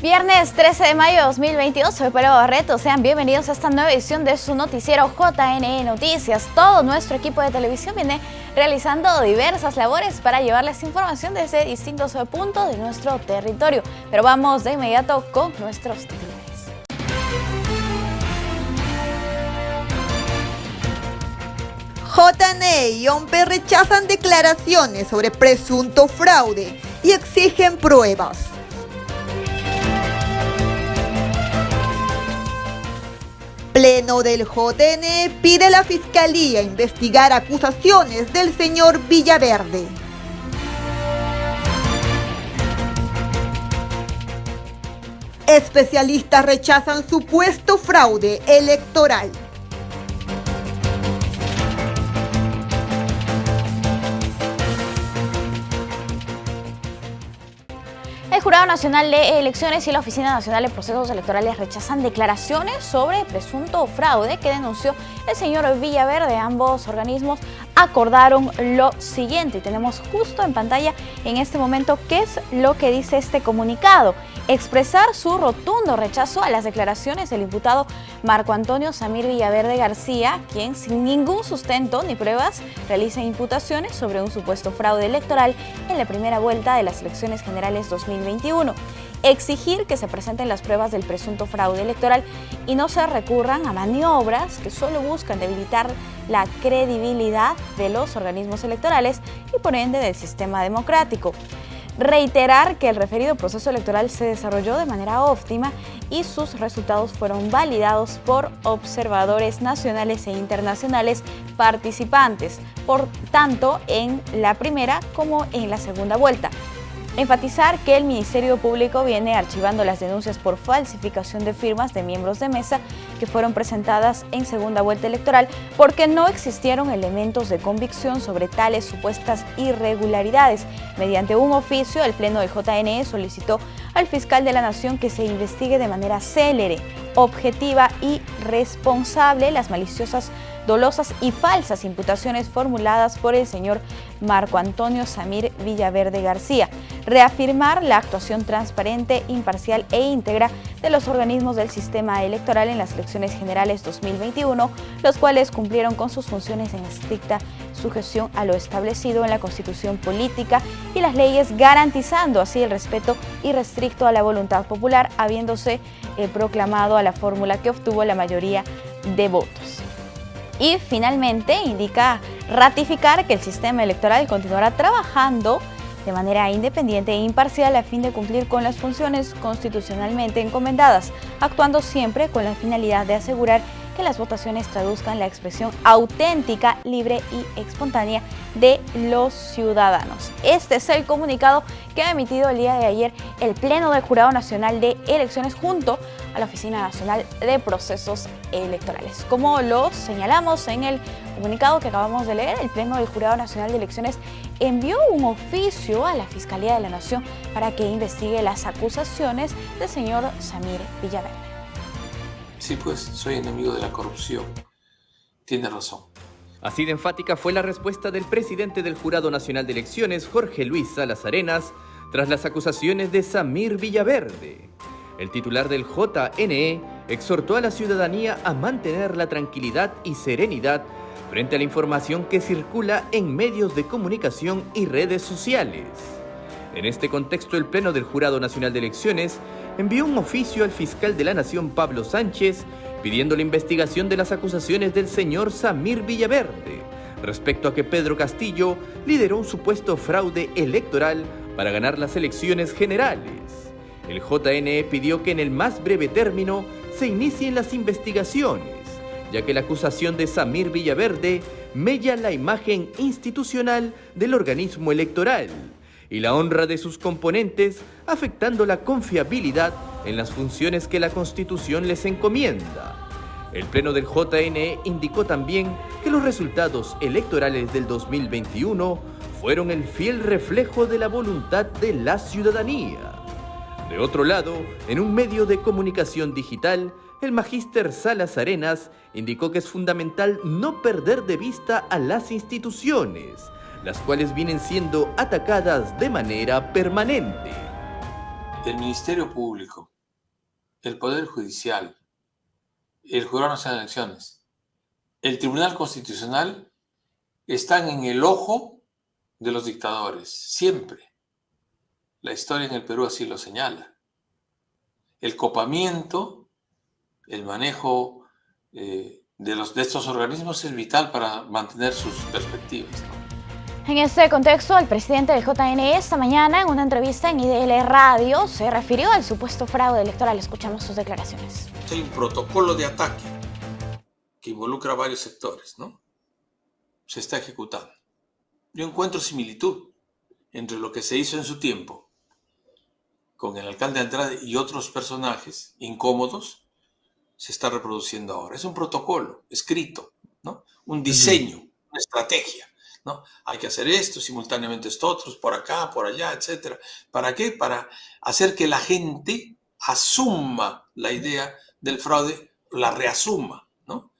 Viernes 13 de mayo de 2022, soy Paloma Barreto. Sean bienvenidos a esta nueva edición de su noticiero JNE Noticias. Todo nuestro equipo de televisión viene realizando diversas labores para llevarles información desde distintos puntos de nuestro territorio. Pero vamos de inmediato con nuestros titulares. JNE y OMPE rechazan declaraciones sobre presunto fraude y exigen pruebas. Pleno del JNE pide a la Fiscalía investigar acusaciones del señor Villaverde. Especialistas rechazan supuesto fraude electoral. El Jurado Nacional de Elecciones y la Oficina Nacional de Procesos Electorales rechazan declaraciones sobre presunto fraude que denunció el señor Villaverde. Ambos organismos acordaron lo siguiente y tenemos justo en pantalla en este momento qué es lo que dice este comunicado. Expresar su rotundo rechazo a las declaraciones del imputado Marco Antonio Samir Villaverde García, quien sin ningún sustento ni pruebas realiza imputaciones sobre un supuesto fraude electoral en la primera vuelta de las elecciones generales 2021. Exigir que se presenten las pruebas del presunto fraude electoral y no se recurran a maniobras que solo buscan debilitar la credibilidad de los organismos electorales y por ende del sistema democrático. Reiterar que el referido proceso electoral se desarrolló de manera óptima y sus resultados fueron validados por observadores nacionales e internacionales participantes, por tanto en la primera como en la segunda vuelta. Enfatizar que el Ministerio Público viene archivando las denuncias por falsificación de firmas de miembros de mesa que fueron presentadas en segunda vuelta electoral porque no existieron elementos de convicción sobre tales supuestas irregularidades. Mediante un oficio, el Pleno del JNE solicitó al fiscal de la Nación que se investigue de manera célere, objetiva y responsable las maliciosas, dolosas y falsas imputaciones formuladas por el señor Marco Antonio Samir Villaverde García. Reafirmar la actuación transparente, imparcial e íntegra de los organismos del sistema electoral en las elecciones generales 2021, los cuales cumplieron con sus funciones en estricta sujeción a lo establecido en la Constitución política y las leyes, garantizando así el respeto irrestricto a la voluntad popular, habiéndose proclamado a la fórmula que obtuvo la mayoría de votos. Y finalmente indica ratificar que el sistema electoral continuará trabajando de manera independiente e imparcial a fin de cumplir con las funciones constitucionalmente encomendadas, actuando siempre con la finalidad de asegurar que las votaciones traduzcan la expresión auténtica, libre y espontánea de los ciudadanos. Este es el comunicado que ha emitido el día de ayer el Pleno del Jurado Nacional de Elecciones junto a la Oficina Nacional de Procesos Electorales. Como lo señalamos en el comunicado que acabamos de leer, el Pleno del Jurado Nacional de Elecciones envió un oficio a la Fiscalía de la Nación para que investigue las acusaciones del señor Samir Villaverde. Sí, pues, soy enemigo de la corrupción. Tiene razón. Así de enfática fue la respuesta del presidente del Jurado Nacional de Elecciones, Jorge Luis Salas Arenas, tras las acusaciones de Samir Villaverde. El titular del JNE exhortó a la ciudadanía a mantener la tranquilidad y serenidad frente a la información que circula en medios de comunicación y redes sociales. En este contexto, el Pleno del Jurado Nacional de Elecciones envió un oficio al fiscal de la Nación, Pablo Sánchez, pidiendo la investigación de las acusaciones del señor Samir Villaverde respecto a que Pedro Castillo lideró un supuesto fraude electoral para ganar las elecciones generales. El JNE pidió que en el más breve término se inicien las investigaciones, ya que la acusación de Samir Villaverde mella la imagen institucional del organismo electoral y la honra de sus componentes, afectando la confiabilidad en las funciones que la Constitución les encomienda. El Pleno del JNE indicó también que los resultados electorales del 2021 fueron el fiel reflejo de la voluntad de la ciudadanía. De otro lado, en un medio de comunicación digital, el magíster Salas Arenas indicó que es fundamental no perder de vista a las instituciones, las cuales vienen siendo atacadas de manera permanente. el Ministerio Público, el Poder Judicial, el Jurado Nacional de Elecciones, el Tribunal Constitucional están en el ojo de los dictadores, siempre. La historia en el Perú así lo señala. El copamiento, el manejo de estos organismos es vital para mantener sus perspectivas, ¿no? En este contexto, el presidente del JNE esta mañana, en una entrevista en IDL Radio, se refirió al supuesto fraude electoral. Escuchamos sus declaraciones. Hay un protocolo de ataque que involucra a varios sectores, ¿no? Se está ejecutando. Yo encuentro similitud entre lo que se hizo en su tiempo con el alcalde Andrade y otros personajes incómodos, se está reproduciendo ahora. Es un protocolo escrito, ¿no? Un diseño, una estrategia, ¿no? Hay que hacer esto, simultáneamente esto otro, por acá, por allá, etc. ¿Para qué? Para hacer que la gente asuma la idea del fraude, la reasuma, ¿no?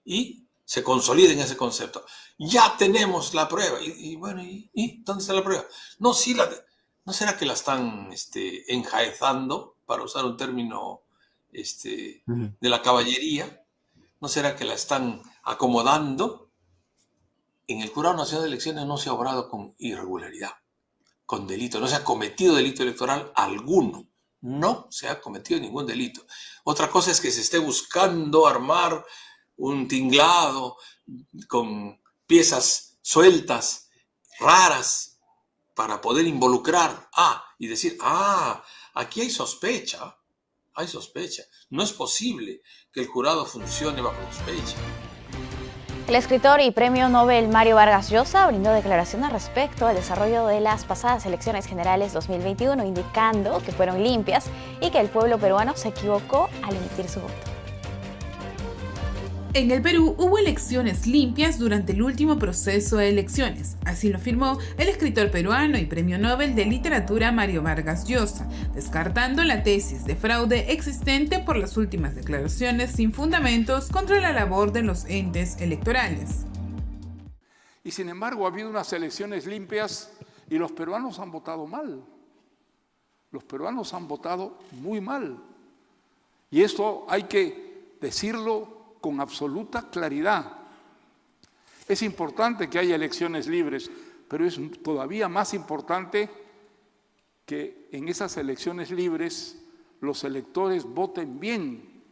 Y se consolide en ese concepto. Ya tenemos la prueba. Y bueno, ¿y dónde está la prueba? No, sí, ¿no será que la están enjaezando, para usar un término de la caballería? ¿No será que la están acomodando? En el Jurado Nacional de Elecciones no se ha obrado con irregularidad, con delito. No se ha cometido delito electoral alguno. No se ha cometido ningún delito. Otra cosa es que se esté buscando armar un tinglado con piezas sueltas, raras, para poder involucrar y decir, aquí hay sospecha. Hay sospecha. No es posible que el jurado funcione bajo sospecha. El escritor y premio Nobel Mario Vargas Llosa brindó declaraciones respecto al desarrollo de las pasadas elecciones generales 2021, indicando que fueron limpias y que el pueblo peruano se equivocó al emitir su voto. En el Perú hubo elecciones limpias durante el último proceso de elecciones, así lo afirmó el escritor peruano y premio Nobel de Literatura Mario Vargas Llosa, descartando la tesis de fraude existente por las últimas declaraciones sin fundamentos contra la labor de los entes electorales. Y sin embargo ha habido unas elecciones limpias y los peruanos han votado mal. Los peruanos han votado muy mal. Y esto hay que decirlo con absoluta claridad. Es importante que haya elecciones libres, pero es todavía más importante que en esas elecciones libres los electores voten bien.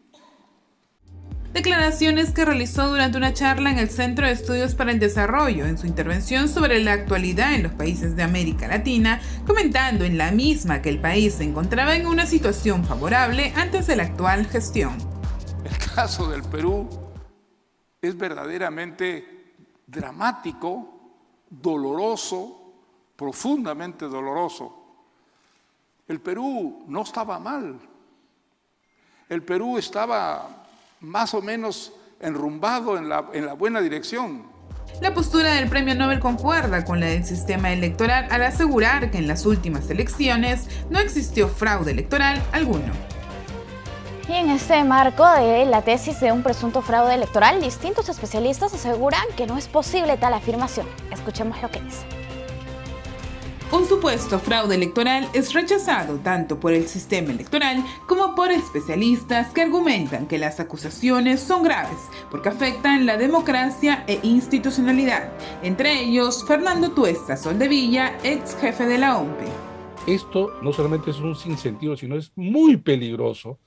Declaraciones que realizó durante una charla en el Centro de Estudios para el Desarrollo, en su intervención sobre la actualidad en los países de América Latina, comentando en la misma que el país se encontraba en una situación favorable antes de la actual gestión. El caso del Perú es verdaderamente dramático, doloroso, profundamente doloroso. El Perú no estaba mal. El Perú estaba más o menos enrumbado en la buena dirección. La postura del premio Nobel concuerda con la del sistema electoral al asegurar que en las últimas elecciones no existió fraude electoral alguno. Y en este marco de la tesis de un presunto fraude electoral, distintos especialistas aseguran que no es posible tal afirmación. Escuchemos lo que dice. Un supuesto fraude electoral es rechazado tanto por el sistema electoral como por especialistas que argumentan que las acusaciones son graves porque afectan la democracia e institucionalidad. Entre ellos, Fernando Tuesta Soldevilla, ex jefe de la OMPE. Esto no solamente es un sinsentido, sino es muy peligroso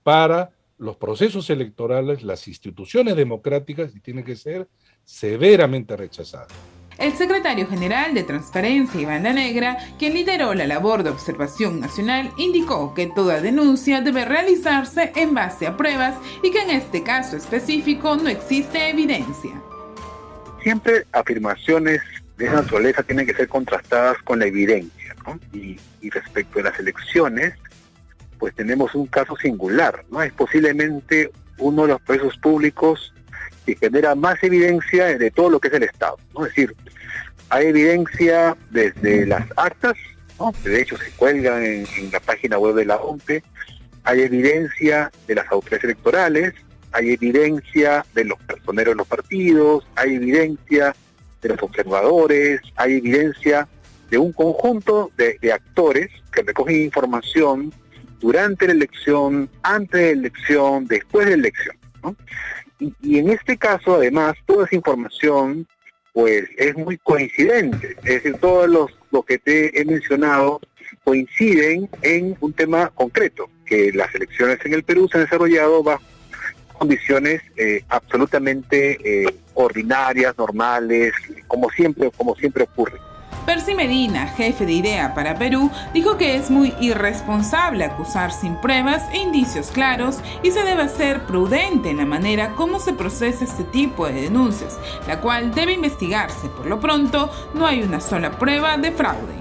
para los procesos electorales, las instituciones democráticas, y tiene que ser severamente rechazada. El secretario general de Transparencia y Banda Negra, quien lideró la labor de observación nacional, indicó que toda denuncia debe realizarse en base a pruebas y que en este caso específico no existe evidencia. Siempre afirmaciones de esa naturaleza tienen que ser contrastadas con la evidencia, ¿no? Y respecto a las elecciones, pues tenemos un caso singular, ¿no? Es posiblemente uno de los procesos públicos que genera más evidencia de todo lo que es el Estado, ¿no? Es decir, hay evidencia desde las actas, ¿no? De hecho se cuelgan en la página web de la OMPE, hay evidencia de las autoridades electorales, hay evidencia de los personeros de los partidos, hay evidencia de los observadores, hay evidencia de un conjunto de actores que recogen información durante la elección, antes de la elección, después de la elección, ¿no? Y en este caso, además, toda esa información pues es muy coincidente. Es decir, todos los que te he mencionado coinciden en un tema concreto, que las elecciones en el Perú se han desarrollado bajo condiciones absolutamente ordinarias, normales, como siempre ocurre. Percy Medina, jefe de IDEA para Perú, dijo que es muy irresponsable acusar sin pruebas e indicios claros y se debe ser prudente en la manera como se procesa este tipo de denuncias, la cual debe investigarse. Por lo pronto, no hay una sola prueba de fraude.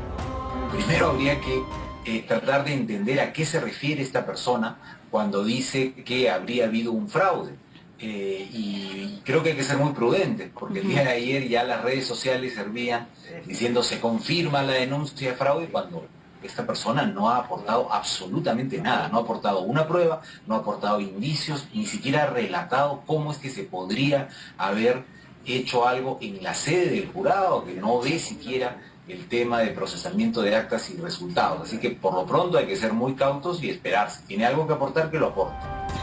Primero habría que tratar de entender a qué se refiere esta persona cuando dice que habría habido un fraude. Y creo que hay que ser muy prudentes, porque el día de ayer ya las redes sociales servían diciendo se confirma la denuncia de fraude cuando esta persona no ha aportado absolutamente nada, no ha aportado una prueba, no ha aportado indicios, ni siquiera ha relatado cómo es que se podría haber hecho algo en la sede del jurado, que no ve siquiera el tema de procesamiento de actas y resultados. Así que por lo pronto hay que ser muy cautos y esperar. Si tiene algo que aportar, que lo aporte.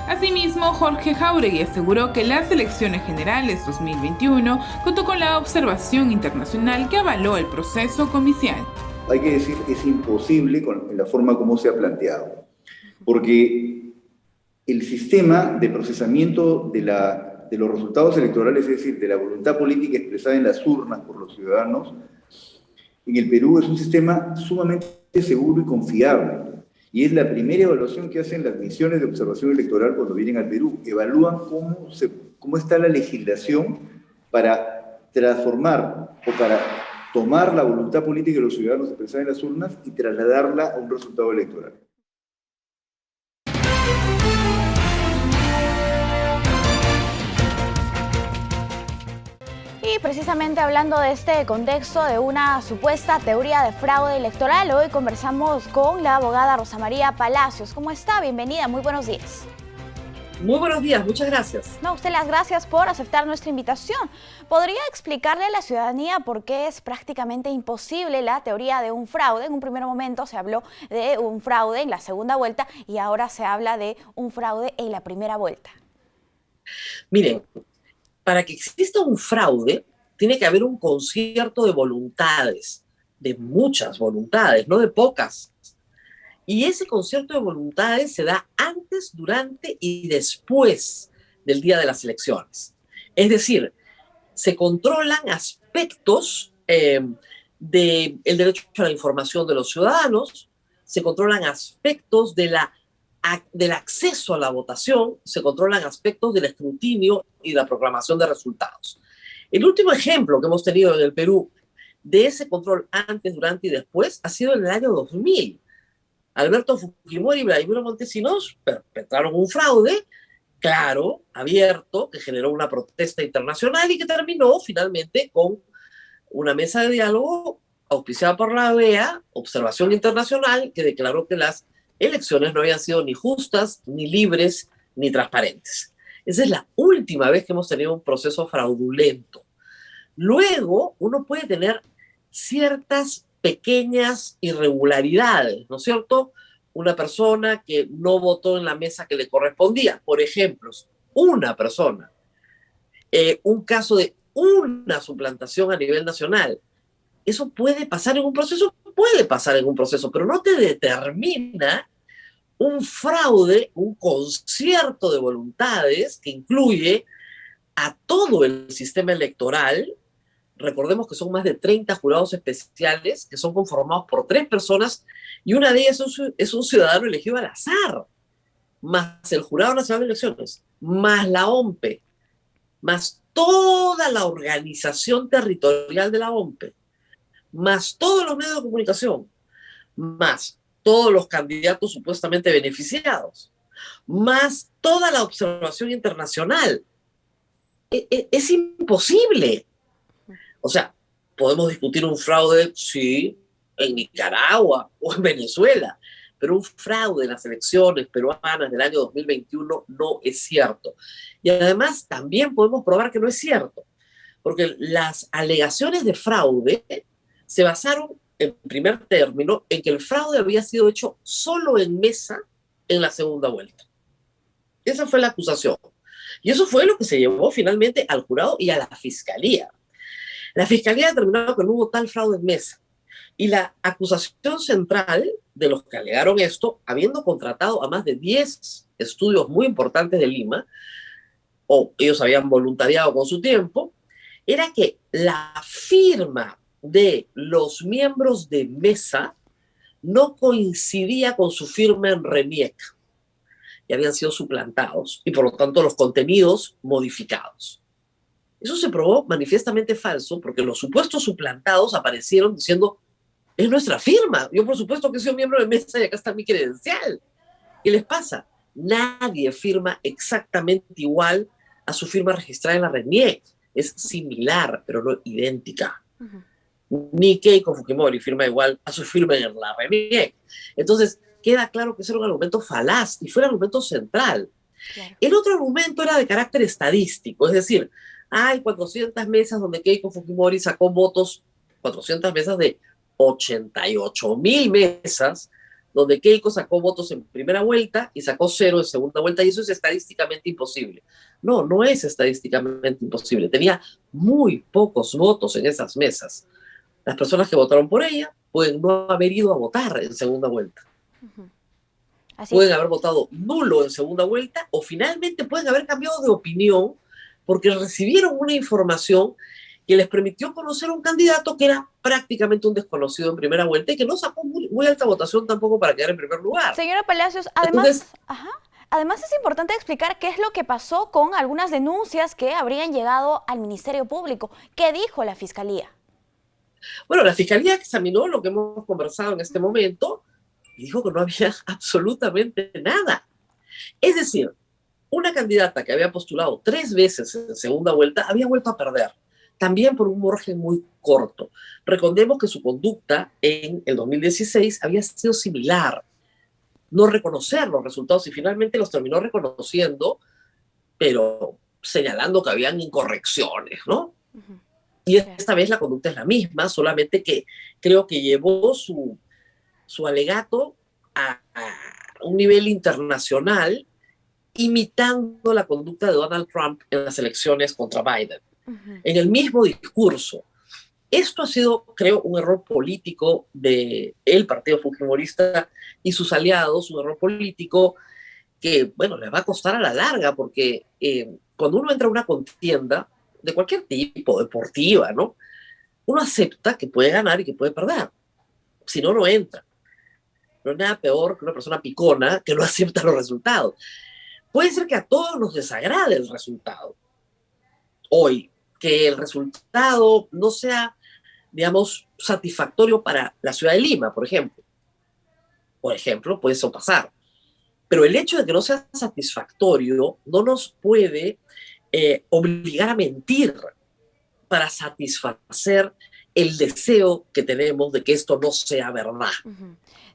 Asimismo, Jorge Jáuregui aseguró que las elecciones generales 2021 contó con la observación internacional que avaló el proceso comicial. Hay que decir, es imposible en la forma como se ha planteado, porque el sistema de procesamiento de los resultados electorales, es decir, de la voluntad política expresada en las urnas por los ciudadanos, en el Perú es un sistema sumamente seguro y confiable. Y es la primera evaluación que hacen las misiones de observación electoral cuando vienen al Perú. Evalúan cómo está la legislación para transformar o para tomar la voluntad política de los ciudadanos expresada en las urnas y trasladarla a un resultado electoral. Y precisamente hablando de este contexto de una supuesta teoría de fraude electoral, hoy conversamos con la abogada Rosa María Palacios. ¿Cómo está? Bienvenida, muy buenos días. Muy buenos días, muchas gracias. No, usted las gracias por aceptar nuestra invitación. ¿Podría explicarle a la ciudadanía por qué es prácticamente imposible la teoría de un fraude? En un primer momento se habló de un fraude en la segunda vuelta y ahora se habla de un fraude en la primera vuelta. Miren, para que exista un fraude, tiene que haber un concierto de voluntades, de muchas voluntades, no de pocas. Y ese concierto de voluntades se da antes, durante y después del día de las elecciones. Es decir, se controlan aspectos del derecho a la información de los ciudadanos, se controlan aspectos del acceso a la votación, se controlan aspectos del escrutinio y la proclamación de resultados. El último ejemplo que hemos tenido en el Perú de ese control antes, durante y después ha sido en el año 2000. Alberto Fujimori y Vladimiro Montesinos perpetraron un fraude, claro, abierto, que generó una protesta internacional y que terminó finalmente con una mesa de diálogo auspiciada por la OEA, Observación Internacional, que declaró que las elecciones no habían sido ni justas, ni libres, ni transparentes. Esa es la última vez que hemos tenido un proceso fraudulento. Luego, uno puede tener ciertas pequeñas irregularidades, ¿no es cierto? Una persona que no votó en la mesa que le correspondía, por ejemplo, una persona, un caso de una suplantación a nivel nacional. ¿Eso puede pasar en un proceso? Puede pasar en un proceso, pero no te determina un fraude, un concierto de voluntades que incluye a todo el sistema electoral. Recordemos que son más de 30 jurados especiales que son conformados por 3 personas y una de ellas es un ciudadano elegido al azar, más el Jurado Nacional de Elecciones, más la OMPE, más toda la organización territorial de la OMPE, más todos los medios de comunicación, más todos los candidatos supuestamente beneficiados, más toda la observación internacional. Es imposible. O sea, podemos discutir un fraude, sí, en Nicaragua o en Venezuela, pero un fraude en las elecciones peruanas del año 2021 no es cierto. Y además también podemos probar que no es cierto, porque las alegaciones de fraude se basaron en primer término, en que el fraude había sido hecho solo en mesa en la segunda vuelta. Esa fue la acusación. Y eso fue lo que se llevó finalmente al jurado y a la fiscalía. La fiscalía determinó que no hubo tal fraude en mesa. Y la acusación central de los que alegaron esto, habiendo contratado a más de 10 estudios muy importantes de Lima, o ellos habían voluntariado con su tiempo, era que la firma de los miembros de mesa no coincidía con su firma en RENIEC y habían sido suplantados y por lo tanto los contenidos modificados. Eso se probó manifiestamente falso porque los supuestos suplantados aparecieron diciendo: es nuestra firma, yo por supuesto que soy miembro de mesa y acá está mi credencial. ¿Qué les pasa? Nadie firma exactamente igual a su firma registrada en la RENIEC. Es similar, pero no idéntica. Ni Keiko Fujimori firma igual a su firma en la RENIEC. Entonces, queda claro que ese era un argumento falaz y fue el argumento central. Claro. El otro argumento era de carácter estadístico, es decir, hay 400 mesas donde Keiko Fujimori sacó votos, 400 mesas de 88,000 mesas, donde Keiko sacó votos en primera vuelta y sacó 0 en segunda vuelta, y eso es estadísticamente imposible. No, no es estadísticamente imposible. Tenía muy pocos votos en esas mesas. Las personas que votaron por ella pueden no haber ido a votar en segunda vuelta. Pueden haber votado nulo en segunda vuelta o finalmente pueden haber cambiado de opinión porque recibieron una información que les permitió conocer a un candidato que era prácticamente un desconocido en primera vuelta y que no sacó muy alta votación tampoco para quedar en primer lugar. Señora Palacios, además, además es importante explicar qué es lo que pasó con algunas denuncias que habrían llegado al Ministerio Público. ¿Qué dijo la Fiscalía? Bueno, la Fiscalía examinó lo que hemos conversado en este momento y dijo que no había absolutamente nada. Es decir, una candidata que había postulado 3 veces en segunda vuelta había vuelto a perder, también por un margen muy corto. Recordemos que su conducta en el 2016 había sido similar. No reconocer los resultados y finalmente los terminó reconociendo, pero señalando que habían incorrecciones, ¿no? Y esta vez la conducta es la misma, solamente que creo que llevó su alegato a un nivel internacional, imitando la conducta de Donald Trump en las elecciones contra Biden. En el mismo discurso. Esto ha sido, creo, un error político del Partido Fujimorista y sus aliados, un error político que, bueno, les va a costar a la larga, porque cuando uno entra a una contienda de cualquier tipo, deportiva, ¿no? Uno acepta que puede ganar y que puede perder. Si no, no entra. No es nada peor que una persona picona que no acepta los resultados. Puede ser que a todos nos desagrade el resultado hoy, que el resultado no sea, digamos, satisfactorio para la ciudad de Lima, por ejemplo. Por ejemplo, puede eso pasar. Pero el hecho de que no sea satisfactorio no nos puede obligar a mentir para satisfacer el deseo que tenemos de que esto no sea verdad.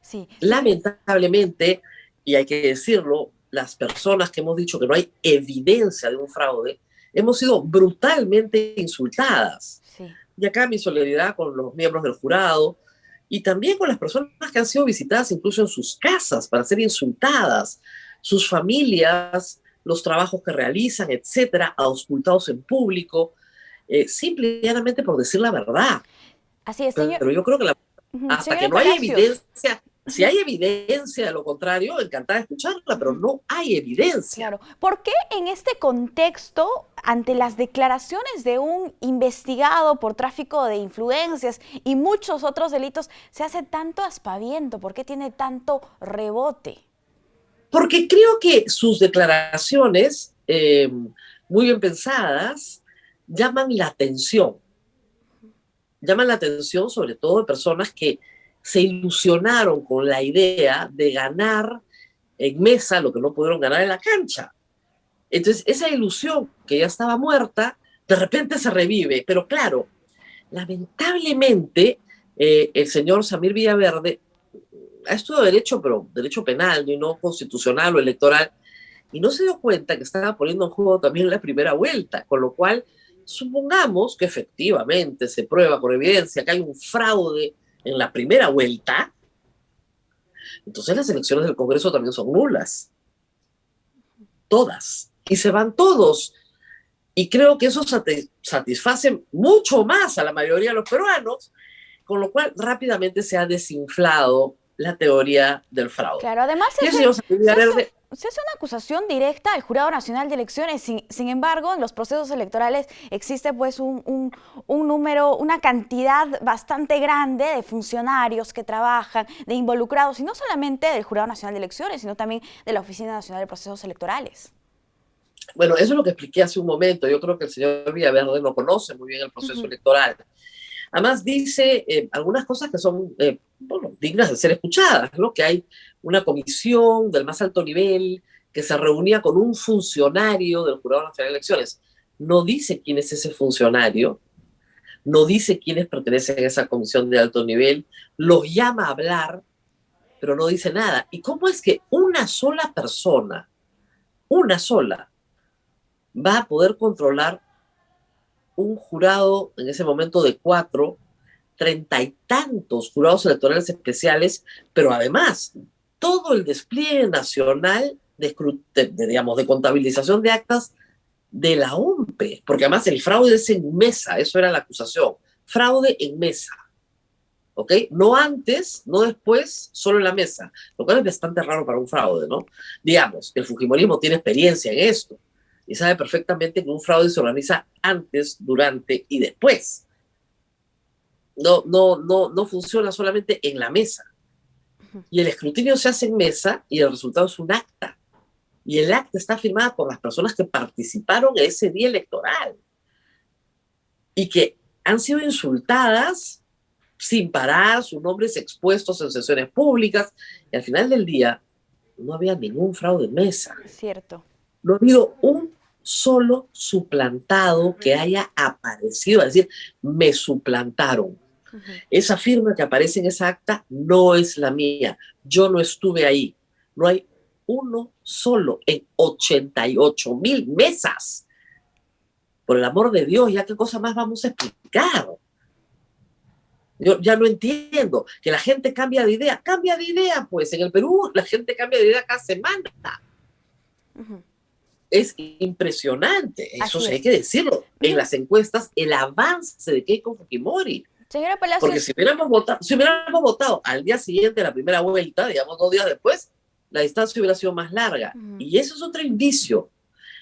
Sí. Lamentablemente, y hay que decirlo, las personas que hemos dicho que no hay evidencia de un fraude, hemos sido brutalmente insultadas. Sí. Y acá mi solidaridad con los miembros del jurado y también con las personas que han sido visitadas incluso en sus casas para ser insultadas, sus familias, los trabajos que realizan, etcétera, auscultados en público, simple y llanamente por decir la verdad. Así es, señor. Pero yo creo que hasta que no haya evidencia, si hay evidencia de lo contrario, encantada de escucharla, pero no hay evidencia. Claro. ¿Por qué en este contexto, ante las declaraciones de un investigado por tráfico de influencias y muchos otros delitos, se hace tanto aspaviento? ¿Por qué tiene tanto rebote? Porque creo que sus declaraciones, muy bien pensadas, llaman la atención. Llaman la atención sobre todo de personas que se ilusionaron con la idea de ganar en mesa lo que no pudieron ganar en la cancha. Entonces, esa ilusión que ya estaba muerta, de repente se revive. Pero claro, lamentablemente, el señor Samir Villaverde ha estudiado derecho, pero derecho penal, y no constitucional o electoral, y no se dio cuenta que estaba poniendo en juego también la primera vuelta, con lo cual, supongamos que efectivamente se prueba con evidencia que hay un fraude en la primera vuelta, entonces las elecciones del Congreso también son nulas. Todas. Y se van todos. Y creo que eso satisface mucho más a la mayoría de los peruanos, con lo cual rápidamente se ha desinflado la teoría del fraude. Claro, además se hace una acusación directa al Jurado Nacional de Elecciones. Sin embargo, en los procesos electorales existe pues un número, una cantidad bastante grande de funcionarios que trabajan, de involucrados, y no solamente del Jurado Nacional de Elecciones, sino también de la Oficina Nacional de Procesos Electorales. Bueno, eso es lo que expliqué hace un momento. Yo creo que el señor Villaverde no conoce muy bien el proceso electoral. Además dice algunas cosas que son dignas de ser escuchadas, ¿no? Que hay una comisión del más alto nivel que se reunía con un funcionario del Jurado Nacional de Elecciones. No dice quién es ese funcionario, no dice quiénes pertenecen a esa comisión de alto nivel, los llama a hablar, pero no dice nada. ¿Y cómo es que una sola persona, va a poder controlar un jurado en ese momento de 30 y tantos jurados electorales especiales, pero además todo el despliegue nacional de contabilización de actas de la OMPE? Porque además el fraude es en mesa, eso era la acusación, fraude en mesa, ¿ok? No antes, no después, solo en la mesa, lo cual es bastante raro para un fraude, ¿no? Digamos, el fujimorismo tiene experiencia en esto y sabe perfectamente que un fraude se organiza antes, durante y después. No funciona solamente en la mesa. Y el escrutinio se hace en mesa y el resultado es un acta. Y el acta está firmada por las personas que participaron en ese día electoral y que han sido insultadas sin parar, sus nombres expuestos en sesiones públicas, y al final del día no había ningún fraude en mesa. Cierto. No ha habido un solo suplantado que haya aparecido, es decir, me suplantaron. Esa firma que aparece en esa acta no es la mía, yo no estuve ahí. No hay uno solo en 88,000 mesas. Por el amor de Dios, ¿ya qué cosa más vamos a explicar? Yo ya no entiendo. Que la gente cambia de idea. Cambia de idea, pues. En el Perú la gente cambia de idea cada semana. Es impresionante. Eso sí hay que decirlo. En las encuestas, el avance de Keiko Fujimori. Señora Palacios. Porque si hubiéramos votado al día siguiente de la primera vuelta, digamos 2 días después, la distancia hubiera sido más larga. Y eso es otro indicio.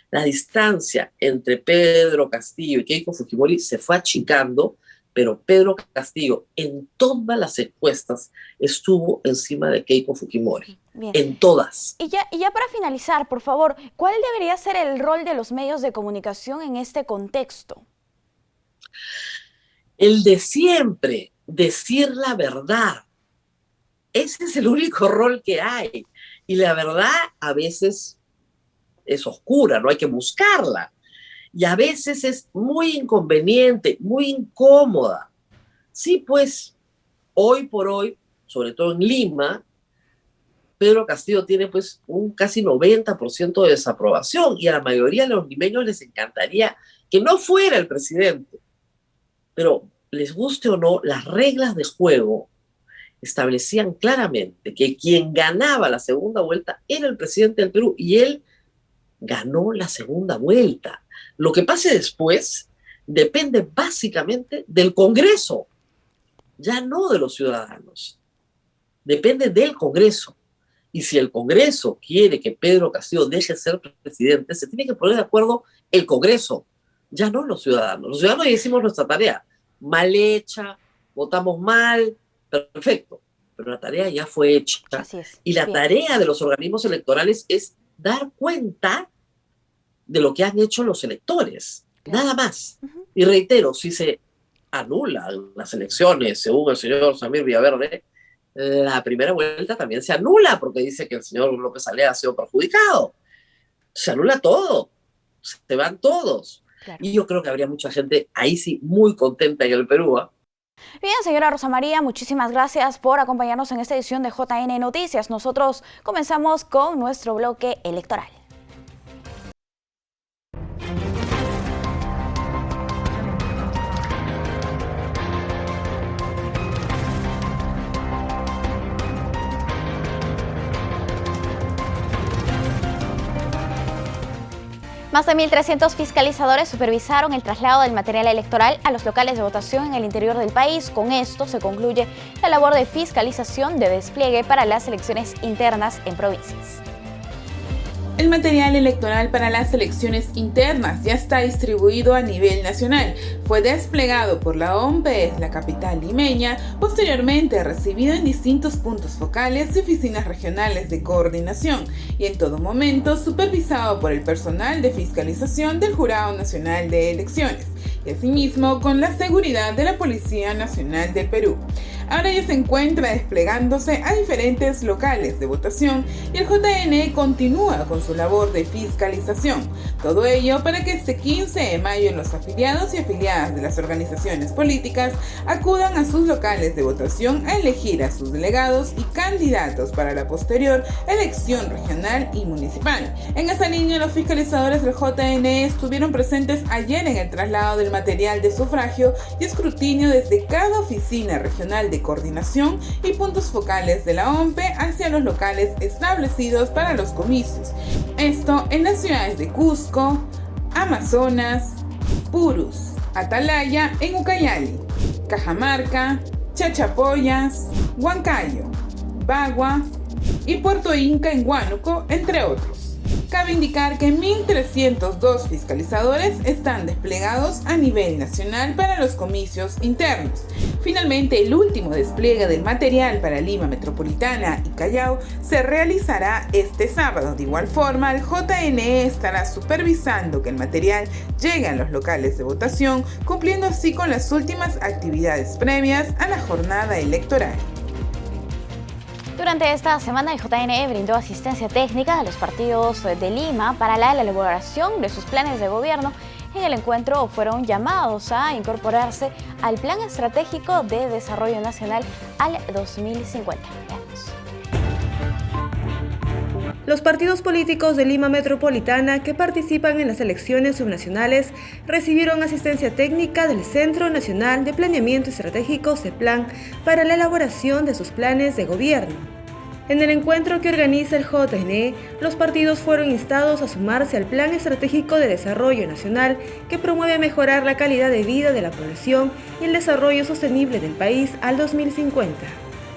La distancia entre Pedro Castillo y Keiko Fujimori se fue achicando, pero Pedro Castillo en todas las encuestas estuvo encima de Keiko Fujimori. Bien. En todas. Y ya para finalizar, por favor, ¿cuál debería ser el rol de los medios de comunicación en este contexto? El de siempre, decir la verdad. Ese es el único rol que hay. Y la verdad a veces es oscura, no hay que buscarla. Y a veces es muy inconveniente, muy incómoda. Sí, pues, hoy por hoy, sobre todo en Lima, Pedro Castillo tiene pues un casi 90% de desaprobación y a la mayoría de los limeños les encantaría que no fuera el presidente. Pero, les guste o no, las reglas de juego establecían claramente que quien ganaba la segunda vuelta era el presidente del Perú y él ganó la segunda vuelta. Lo que pase después depende básicamente del Congreso, ya no de los ciudadanos. Depende del Congreso. Y si el Congreso quiere que Pedro Castillo deje de ser presidente, se tiene que poner de acuerdo el Congreso, ya no los ciudadanos. Los ciudadanos ya hicimos nuestra tarea, mal hecha, votamos mal, perfecto, pero la tarea ya fue hecha. Así es. Y la tarea de los organismos electorales es dar cuenta de lo que han hecho los electores, nada más. Y reitero, si se anulan las elecciones, según el señor Samir Villaverde, la primera vuelta también se anula, porque dice que el señor López Alea ha sido perjudicado. Se anula todo, se van todos. Claro. Y yo creo que habría mucha gente ahí sí muy contenta en el Perú. Bien, señora Rosa María, muchísimas gracias por acompañarnos en esta edición de JN Noticias. Nosotros comenzamos con nuestro bloque electoral. Más de 1.300 fiscalizadores supervisaron el traslado del material electoral a los locales de votación en el interior del país. Con esto se concluye la labor de fiscalización de despliegue para las elecciones internas en provincias. El material electoral para las elecciones internas ya está distribuido a nivel nacional. Fue desplegado por la OMPE, la capital limeña, posteriormente recibido en distintos puntos focales y oficinas regionales de coordinación y en todo momento supervisado por el personal de fiscalización del Jurado Nacional de Elecciones y asimismo con la seguridad de la Policía Nacional del Perú. Ahora ya se encuentra desplegándose a diferentes locales de votación y el JNE continúa con su labor de fiscalización. Todo ello para que este 15 de mayo los afiliados y afiliadas de las organizaciones políticas acudan a sus locales de votación a elegir a sus delegados y candidatos para la posterior elección regional y municipal. En esa línea, los fiscalizadores del JNE estuvieron presentes ayer en el traslado del material de sufragio y escrutinio desde cada oficina regional de coordinación y puntos focales de la OMPE hacia los locales establecidos para los comicios. Esto en las ciudades de Cusco, Amazonas, Purus, Atalaya en Ucayali, Cajamarca, Chachapoyas, Huancayo, Bagua y Puerto Inca en Huánuco, entre otros. Cabe indicar que 1.302 fiscalizadores están desplegados a nivel nacional para los comicios internos. Finalmente, el último despliegue del material para Lima Metropolitana y Callao se realizará este sábado. De igual forma, el JNE estará supervisando que el material llegue a los locales de votación, cumpliendo así con las últimas actividades previas a la jornada electoral. Durante esta semana, el JNE brindó asistencia técnica a los partidos de Lima para la elaboración de sus planes de gobierno. En el encuentro fueron llamados a incorporarse al Plan Estratégico de Desarrollo Nacional al 2050. Los partidos políticos de Lima Metropolitana que participan en las elecciones subnacionales recibieron asistencia técnica del Centro Nacional de Planeamiento Estratégico CEPLAN para la elaboración de sus planes de gobierno. En el encuentro que organiza el JNE, los partidos fueron instados a sumarse al Plan Estratégico de Desarrollo Nacional que promueve mejorar la calidad de vida de la población y el desarrollo sostenible del país al 2050.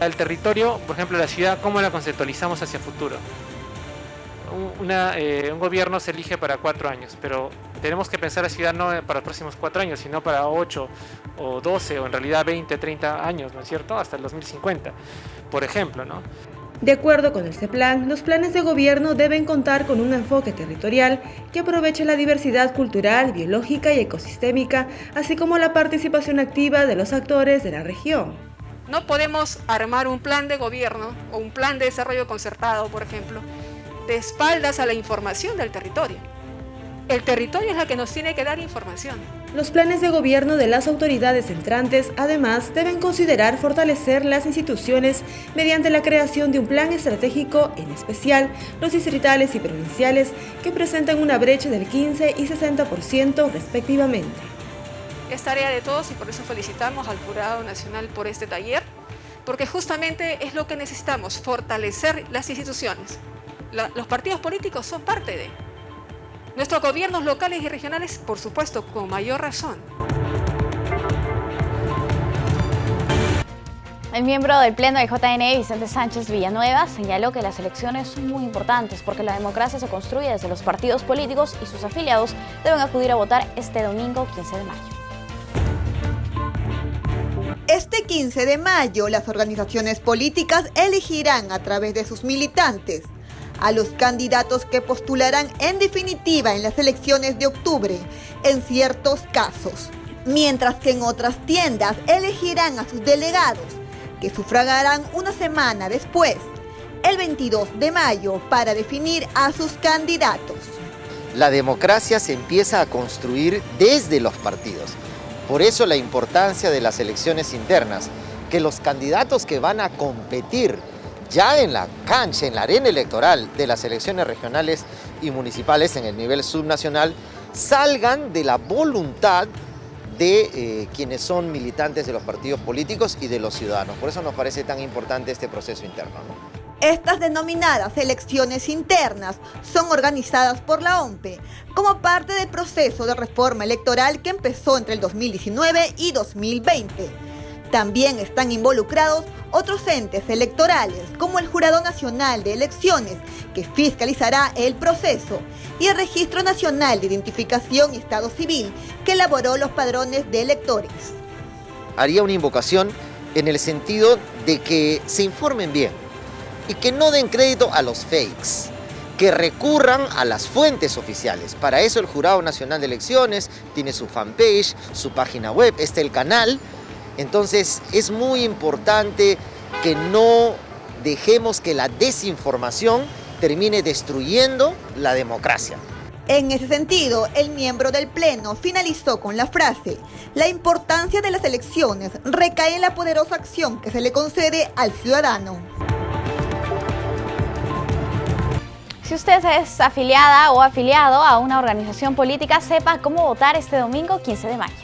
El territorio, por ejemplo, la ciudad, ¿cómo la conceptualizamos hacia futuro? Un gobierno se elige para 4 años, pero tenemos que pensar la ciudad no para los próximos 4 años, sino para 8 o 12 o en realidad 20, 30 años, ¿no es cierto? Hasta el 2050, por ejemplo, ¿no? De acuerdo con el CEPLAN, los planes de gobierno deben contar con un enfoque territorial que aproveche la diversidad cultural, biológica y ecosistémica, así como la participación activa de los actores de la región. No podemos armar un plan de gobierno o un plan de desarrollo concertado, por ejemplo, de espaldas a la información del territorio. El territorio es la que nos tiene que dar información. Los planes de gobierno de las autoridades entrantes, además, deben considerar fortalecer las instituciones mediante la creación de un plan estratégico, en especial los distritales y provinciales, que presentan una brecha del 15 y 60% respectivamente. Es tarea de todos y por eso felicitamos al Jurado Nacional por este taller, porque justamente es lo que necesitamos, fortalecer las instituciones. Los partidos políticos son parte de nuestros gobiernos locales y regionales, por supuesto, con mayor razón. El miembro del Pleno del JNE, Vicente Sánchez Villanueva, señaló que las elecciones son muy importantes porque la democracia se construye desde los partidos políticos y sus afiliados deben acudir a votar este domingo 15 de mayo. Este 15 de mayo, las organizaciones políticas elegirán a través de sus militantes a los candidatos que postularán en definitiva en las elecciones de octubre, en ciertos casos, mientras que en otras tiendas elegirán a sus delegados, que sufragarán una semana después, el 22 de mayo, para definir a sus candidatos. La democracia se empieza a construir desde los partidos. Por eso la importancia de las elecciones internas, que los candidatos que van a competir ya en la cancha, en la arena electoral de las elecciones regionales y municipales en el nivel subnacional, salgan de la voluntad de quienes son militantes de los partidos políticos y de los ciudadanos. Por eso nos parece tan importante este proceso interno, ¿no? Estas denominadas elecciones internas son organizadas por la OMPE como parte del proceso de reforma electoral que empezó entre el 2019 y 2020. También están involucrados otros entes electorales como el Jurado Nacional de Elecciones, que fiscalizará el proceso, y el Registro Nacional de Identificación y Estado Civil, que elaboró los padrones de electores. Haría una invocación en el sentido de que se informen bien y que no den crédito a los fakes, que recurran a las fuentes oficiales. Para eso el Jurado Nacional de Elecciones tiene su fanpage, su página web, está el canal. Entonces es muy importante que no dejemos que la desinformación termine destruyendo la democracia. En ese sentido, el miembro del Pleno finalizó con la frase: la importancia de las elecciones recae en la poderosa acción que se le concede al ciudadano. Si usted es afiliada o afiliado a una organización política, sepa cómo votar este domingo 15 de mayo.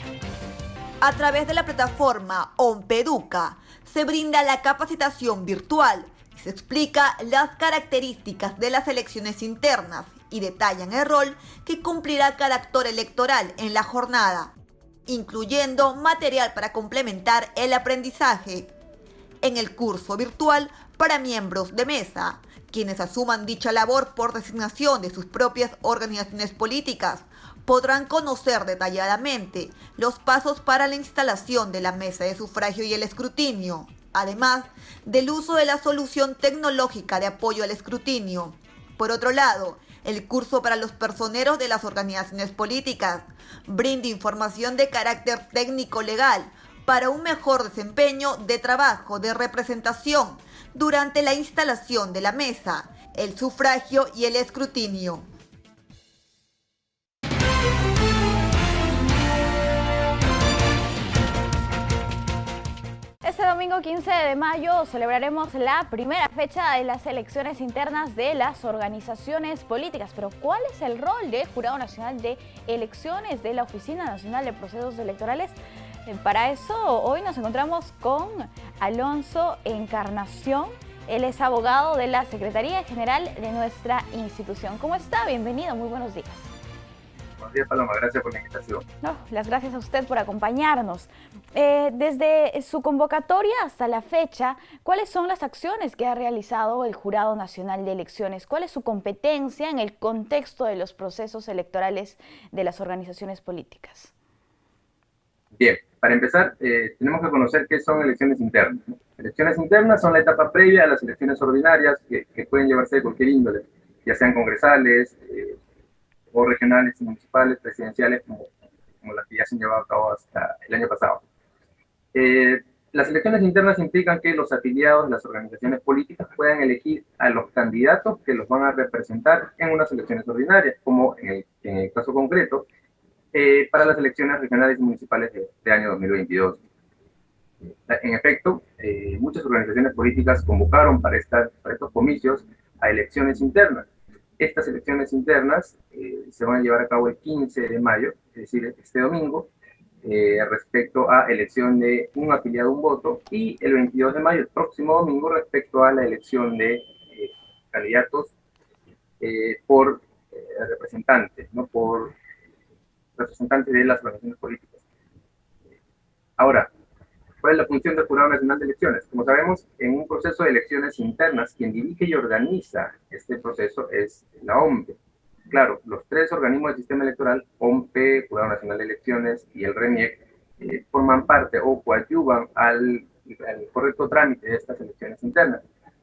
A través de la plataforma OMPE Educa se brinda la capacitación virtual y se explica las características de las elecciones internas y detallan el rol que cumplirá cada actor electoral en la jornada, incluyendo material para complementar el aprendizaje. En el curso virtual para miembros de mesa, quienes asuman dicha labor por designación de sus propias organizaciones políticas, podrán conocer detalladamente los pasos para la instalación de la mesa de sufragio y el escrutinio, además del uso de la solución tecnológica de apoyo al escrutinio. Por otro lado, el curso para los personeros de las organizaciones políticas brinda información de carácter técnico-legal para un mejor desempeño de trabajo de representación durante la instalación de la mesa, el sufragio y el escrutinio. Este domingo 15 de mayo celebraremos la primera fecha de las elecciones internas de las organizaciones políticas. Pero ¿cuál es el rol del Jurado Nacional de Elecciones de la Oficina Nacional de Procesos Electorales? Para eso hoy nos encontramos con Alonso Encarnación. Él es abogado de la Secretaría General de nuestra institución. ¿Cómo está? Bienvenido, muy buenos días. Buenos días, Paloma, gracias por la invitación. No, las gracias a usted por acompañarnos. Desde su convocatoria hasta la fecha, ¿cuáles son las acciones que ha realizado el Jurado Nacional de Elecciones? ¿Cuál es su competencia en el contexto de los procesos electorales de las organizaciones políticas? Bien, para empezar, tenemos que conocer qué son elecciones internas, ¿no? Elecciones internas son la etapa previa a las elecciones ordinarias que pueden llevarse de cualquier índole, ya sean congresales, o regionales, municipales, presidenciales, como las que ya se han llevado a cabo hasta el año pasado. Las elecciones internas implican que los afiliados de las organizaciones políticas puedan elegir a los candidatos que los van a representar en unas elecciones ordinarias, como en el caso concreto, para las elecciones regionales y municipales de año 2022. En efecto, muchas organizaciones políticas convocaron para estos comicios a elecciones internas. Estas elecciones internas se van a llevar a cabo el 15 de mayo, es decir, este domingo, respecto a elección de un afiliado, un voto, y el 22 de mayo, el próximo domingo, respecto a la elección de candidatos por representantes, ¿no? Por representantes de las organizaciones políticas. Ahora, ¿cuál es la función del Jurado Nacional de Elecciones? Como sabemos, en un proceso de elecciones internas, quien dirige y organiza este proceso es la OMPE. Claro, los tres organismos del sistema electoral, OMPE, Jurado Nacional de Elecciones y el RENIEC, forman parte o coadyuvan al correcto trámite de estas elecciones internas.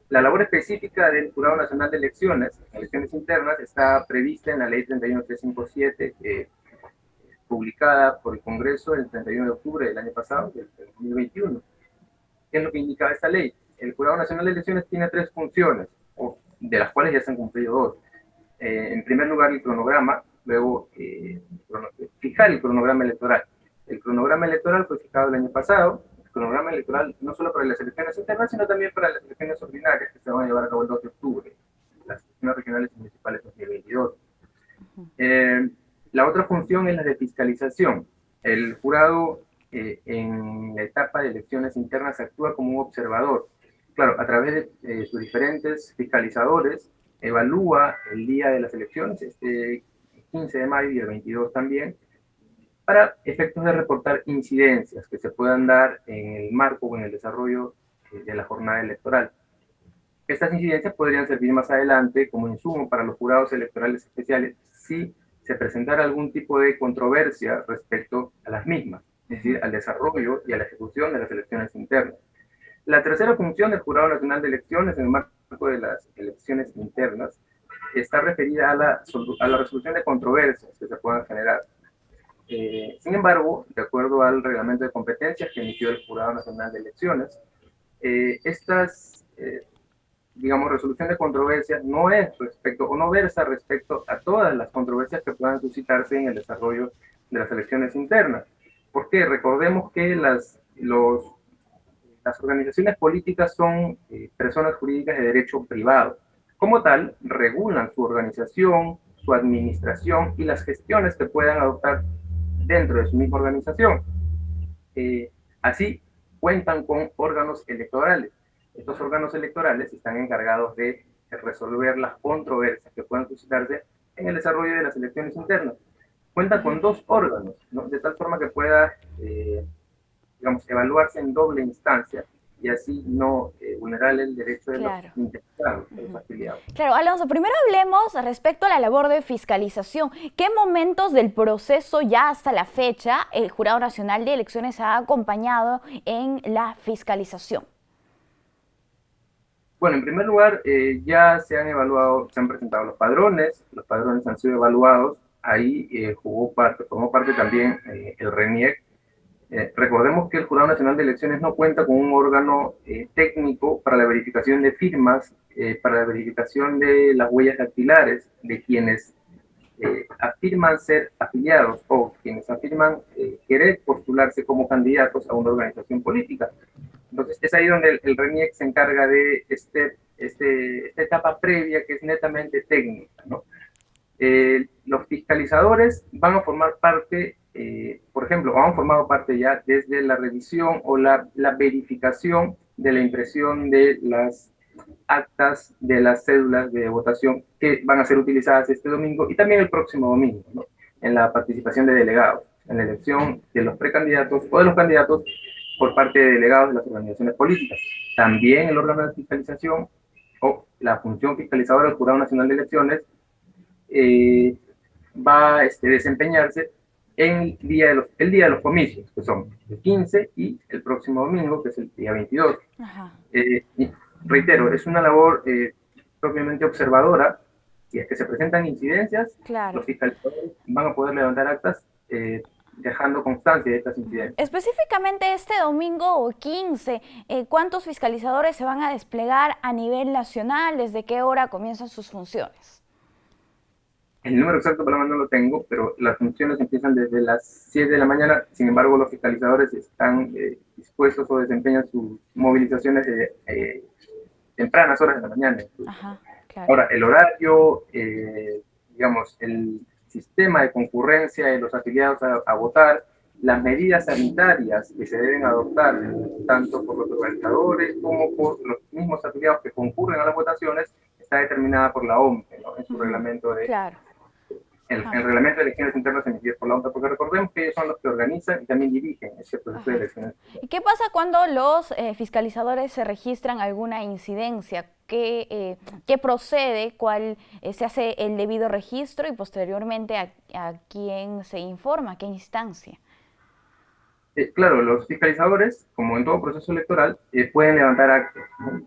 La labor específica del Jurado Nacional de Elecciones internas, está prevista en la Ley 31357, publicada por el Congreso el 31 de octubre del año pasado, del 2021. ¿Qué es lo que indicaba esta ley? El Jurado Nacional de Elecciones tiene tres funciones, de las cuales ya se han cumplido dos. En primer lugar, el cronograma, luego fijar el cronograma electoral. El cronograma electoral fue fijado el año pasado, el cronograma electoral no solo para las elecciones internas, sino también para las elecciones ordinarias, que se van a llevar a cabo el 2 de octubre, las elecciones regionales y municipales 2022. La otra función es la de fiscalización. El jurado en la etapa de elecciones internas actúa como un observador claro, a través de sus diferentes fiscalizadores, evalúa el día de las elecciones, este 15 de mayo y el 22 también, para efectos de reportar incidencias que se puedan dar en el marco o en el desarrollo de la jornada electoral. Estas incidencias podrían servir más adelante como insumo para los jurados electorales especiales si se presentara algún tipo de controversia respecto a las mismas, es decir, al desarrollo y a la ejecución de las elecciones internas. La tercera función del Jurado Nacional de Elecciones en el marco de las elecciones internas está referida a la resolución de controversias que se puedan generar. Sin embargo, de acuerdo al reglamento de competencias que emitió el Jurado Nacional de Elecciones, digamos, resolución de controversias no es respecto, o no versa respecto a todas las controversias que puedan suscitarse en el desarrollo de las elecciones internas. Porque recordemos que las organizaciones políticas son personas jurídicas de derecho privado. Como tal, regulan su organización, su administración y las gestiones que puedan adoptar dentro de su misma organización. Así, cuentan con órganos electorales. Estos órganos electorales están encargados de resolver las controversias que puedan suscitarse en el desarrollo de las elecciones internas. Cuentan con 2 órganos, ¿no? De tal forma que pueda, digamos, evaluarse en doble instancia y así no vulnerar el derecho de los interesados, de los afiliados. Claro, Alonso, primero hablemos respecto a la labor de fiscalización. ¿Qué momentos del proceso ya hasta la fecha el Jurado Nacional de Elecciones ha acompañado en la fiscalización? Bueno, en primer lugar, ya se han presentado los padrones han sido evaluados, ahí formó parte también el RENIEC. Recordemos que el Jurado Nacional de Elecciones no cuenta con un órgano técnico para la verificación de firmas, para la verificación de las huellas dactilares de quienes afirman ser afiliados o quienes afirman querer postularse como candidatos a una organización política. Entonces es ahí donde el RENIEC se encarga de esta etapa previa que es netamente técnica, ¿no? Los fiscalizadores van a formar parte, por ejemplo, han formado parte ya desde la revisión o la verificación de la impresión de las actas de las cédulas de votación que van a ser utilizadas este domingo y también el próximo domingo, ¿no? En la participación de delegados, en la elección de los precandidatos o de los candidatos por parte de delegados de las organizaciones políticas. También el órgano de fiscalización o la función fiscalizadora del Jurado Nacional de Elecciones va a desempeñarse en el día de los comicios, que son el 15 y el próximo domingo, que es el día 22. Y reitero, es una labor propiamente observadora. Si es que se presentan incidencias, los fiscalizadores van a poder levantar actas dejando constancia de estas incidencias. Específicamente este domingo 15, ¿cuántos fiscalizadores se van a desplegar a nivel nacional? ¿Desde qué hora comienzan sus funciones? El número exacto para no lo tengo, pero las funciones empiezan desde las 7 de la mañana. Sin embargo, los fiscalizadores están dispuestos o desempeñan sus movilizaciones de tempranas horas de la mañana. Ahora, el horario, digamos, el sistema de concurrencia de los afiliados a votar, las medidas sanitarias que se deben adoptar tanto por los organizadores como por los mismos afiliados que concurren a las votaciones, está determinada por la OMPE, ¿no? En su reglamento de... El reglamento de elecciones internas emitido por la OMPE, porque recordemos que ellos son los que organizan y también dirigen este proceso de elecciones. ¿Y qué pasa cuando los fiscalizadores se registran alguna incidencia? ¿Qué procede? ¿Cuál se hace el debido registro? Y posteriormente, ¿a quién se informa? ¿A qué instancia? Claro, los fiscalizadores, como en todo proceso electoral, pueden levantar actas, ¿no?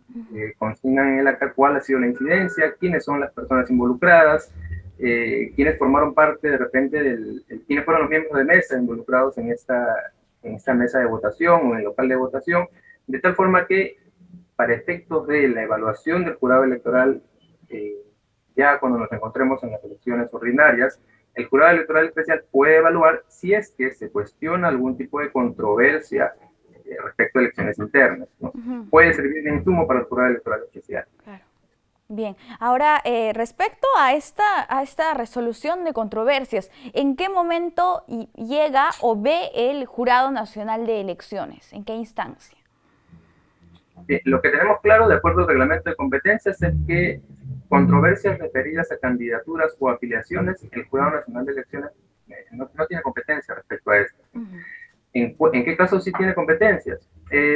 Consignan en el acta cuál ha sido la incidencia, quiénes son las personas involucradas, quiénes formaron parte de repente quiénes fueron los miembros de mesa involucrados en esta mesa de votación o en el local de votación, de tal forma que para efectos de la evaluación del jurado electoral, ya cuando nos encontremos en las elecciones ordinarias, el jurado electoral especial puede evaluar si es que se cuestiona algún tipo de controversia respecto a elecciones internas, ¿no? Puede servir de insumo para el jurado electoral especial. Claro. Bien, ahora respecto a esta resolución de controversias, ¿en qué momento llega o ve el Jurado Nacional de Elecciones? ¿En qué instancia? Lo que tenemos claro, de acuerdo al reglamento de competencias, es que controversias referidas a candidaturas o afiliaciones, el Jurado Nacional de Elecciones no tiene competencia respecto a esto. ¿En qué casos sí tiene competencias?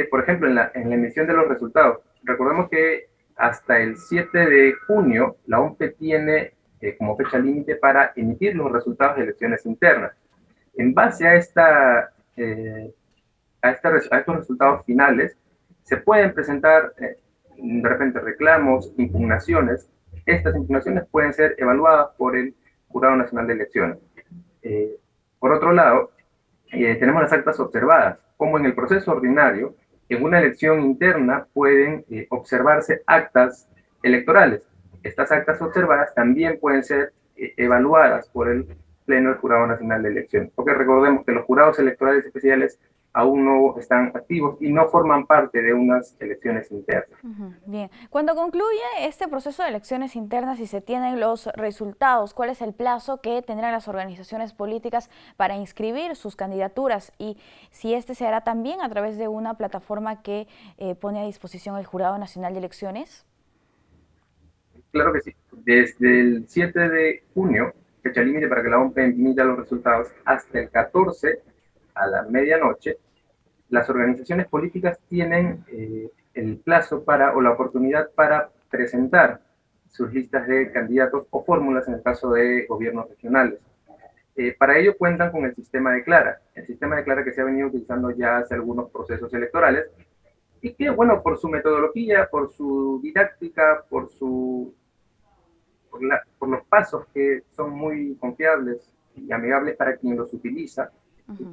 Por ejemplo, en la emisión de los resultados. Recordemos que hasta el 7 de junio la OMPE tiene como fecha límite para emitir los resultados de elecciones internas. En base a estos resultados finales, se pueden presentar de repente reclamos, impugnaciones. Estas impugnaciones pueden ser evaluadas por el Jurado Nacional de Elecciones. Por otro lado, tenemos las actas observadas. Como en el proceso ordinario, en una elección interna pueden observarse actas electorales. Estas actas observadas también pueden ser evaluadas por el Pleno del Jurado Nacional de Elecciones. Porque recordemos que los jurados electorales especiales aún no están activos y no forman parte de unas elecciones internas. Bien, cuando concluye este proceso de elecciones internas y se tienen los resultados, ¿cuál es el plazo que tendrán las organizaciones políticas para inscribir sus candidaturas? Y si este se hará también a través de una plataforma que pone a disposición el Jurado Nacional de Elecciones. Claro que sí. Desde el 7 de junio, fecha límite para que la OMPE emita los resultados, hasta el 14 a la medianoche, las organizaciones políticas tienen el plazo o la oportunidad para presentar sus listas de candidatos o fórmulas en el caso de gobiernos regionales. Para ello cuentan con el sistema de Clara. El sistema de Clara que se ha venido utilizando ya hace algunos procesos electorales y que, bueno, por su metodología, por su didáctica, por los pasos que son muy confiables y amigables para quien los utiliza,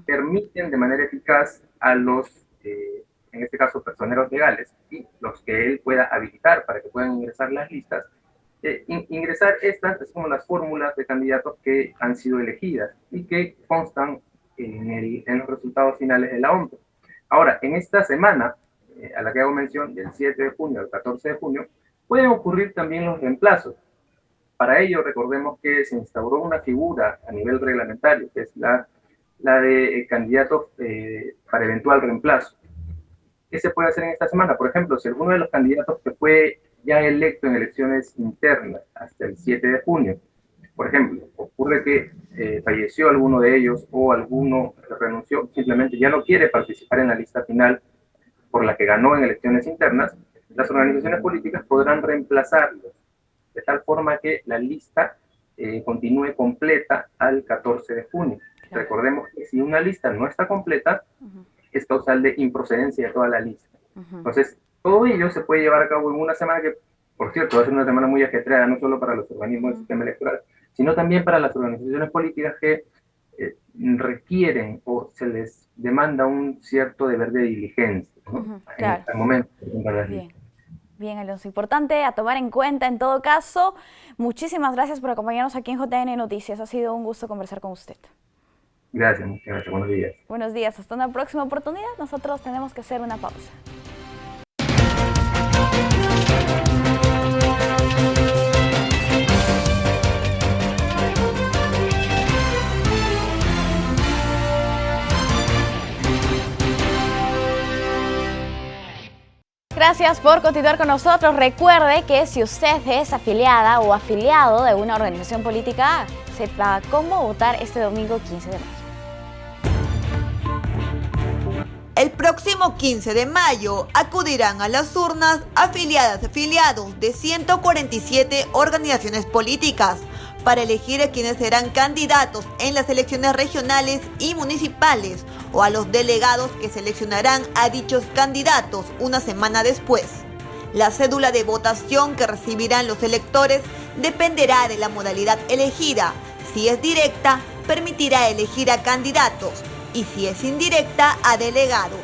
permiten de manera eficaz a los, en este caso, personeros legales y los que él pueda habilitar para que puedan ingresar las listas, ingresar estas es como las fórmulas de candidatos que han sido elegidas y que constan en los resultados finales de la OMPE. Ahora, en esta semana, a la que hago mención, del 7 de junio al 14 de junio, pueden ocurrir también los reemplazos. Para ello, recordemos que se instauró una figura a nivel reglamentario, que es la de candidatos para eventual reemplazo. ¿Qué se puede hacer en esta semana? Por ejemplo, si alguno de los candidatos que fue ya electo en elecciones internas hasta el 7 de junio, por ejemplo, ocurre que falleció alguno de ellos o alguno renunció, simplemente ya no quiere participar en la lista final por la que ganó en elecciones internas, las organizaciones políticas podrán reemplazarlos de tal forma que la lista continúe completa al 14 de junio. Claro. Recordemos que si una lista no está completa, es causal de improcedencia de toda la lista. Entonces, todo ello se puede llevar a cabo en una semana que, por cierto, va a ser una semana muy ajetreada, no solo para los organismos del sistema electoral, sino también para las organizaciones políticas que requieren o se les demanda un cierto deber de diligencia, ¿no? Claro. En este momento. Bien, Alonso, importante a tomar en cuenta en todo caso. Muchísimas gracias por acompañarnos aquí en JN Noticias. Ha sido un gusto conversar con usted. Gracias, muchas gracias. Buenos días. Buenos días. Hasta una próxima oportunidad. Nosotros tenemos que hacer una pausa. Gracias por continuar con nosotros. Recuerde que si usted es afiliada o afiliado de una organización política, sepa cómo votar este domingo 15 de mayo. El próximo 15 de mayo acudirán a las urnas afiliadas y afiliados de 147 organizaciones políticas para elegir a quienes serán candidatos en las elecciones regionales y municipales o a los delegados que seleccionarán a dichos candidatos una semana después. La cédula de votación que recibirán los electores dependerá de la modalidad elegida. Si es directa, permitirá elegir a candidatos y si es indirecta, a delegados.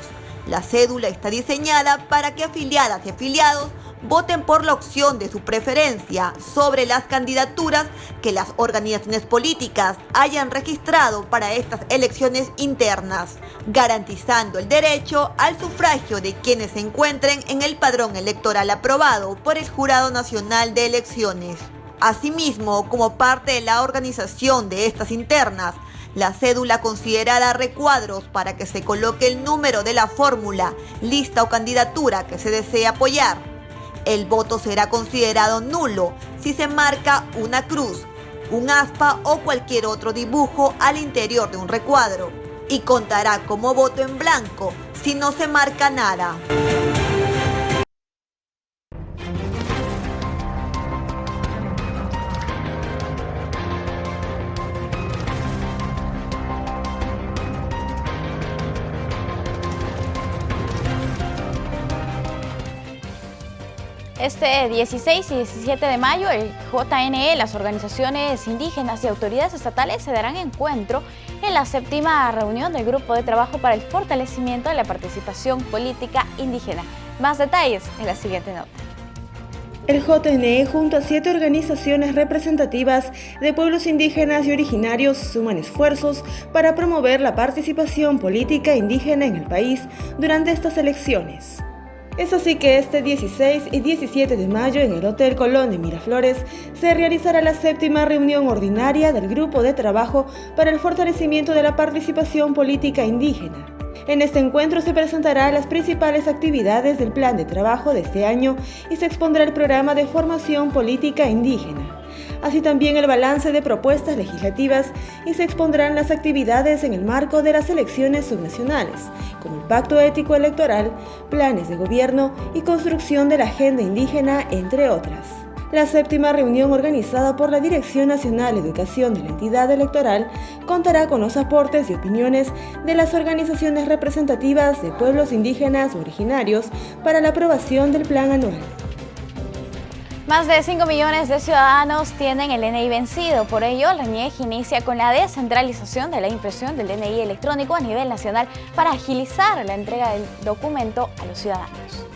La cédula está diseñada para que afiliadas y afiliados voten por la opción de su preferencia sobre las candidaturas que las organizaciones políticas hayan registrado para estas elecciones internas, garantizando el derecho al sufragio de quienes se encuentren en el padrón electoral aprobado por el Jurado Nacional de Elecciones. Asimismo, como parte de la organización de estas internas, la cédula considerará recuadros para que se coloque el número de la fórmula, lista o candidatura que se desee apoyar. El voto será considerado nulo si se marca una cruz, un aspa o cualquier otro dibujo al interior de un recuadro, y contará como voto en blanco si no se marca nada. Este 16 y 17 de mayo, el JNE, las organizaciones indígenas y autoridades estatales se darán encuentro en la 7ª reunión del Grupo de Trabajo para el Fortalecimiento de la Participación Política Indígena. Más detalles en la siguiente nota. El JNE, junto a 7 organizaciones representativas de pueblos indígenas y originarios, suman esfuerzos para promover la participación política indígena en el país durante estas elecciones. Es así que este 16 y 17 de mayo en el Hotel Colón de Miraflores se realizará la 7ª reunión ordinaria del Grupo de Trabajo para el Fortalecimiento de la Participación Política Indígena. En este encuentro se presentarán las principales actividades del plan de trabajo de este año y se expondrá el programa de formación política indígena. Así también el balance de propuestas legislativas y se expondrán las actividades en el marco de las elecciones subnacionales, como el Pacto Ético Electoral, planes de gobierno y construcción de la agenda indígena, entre otras. La 7ª reunión organizada por la Dirección Nacional de Educación de la entidad electoral contará con los aportes y opiniones de las organizaciones representativas de pueblos indígenas originarios para la aprobación del plan anual. Más de 5 millones de ciudadanos tienen el DNI vencido. Por ello, el RENIEC inicia con la descentralización de la impresión del DNI electrónico a nivel nacional para agilizar la entrega del documento a los ciudadanos.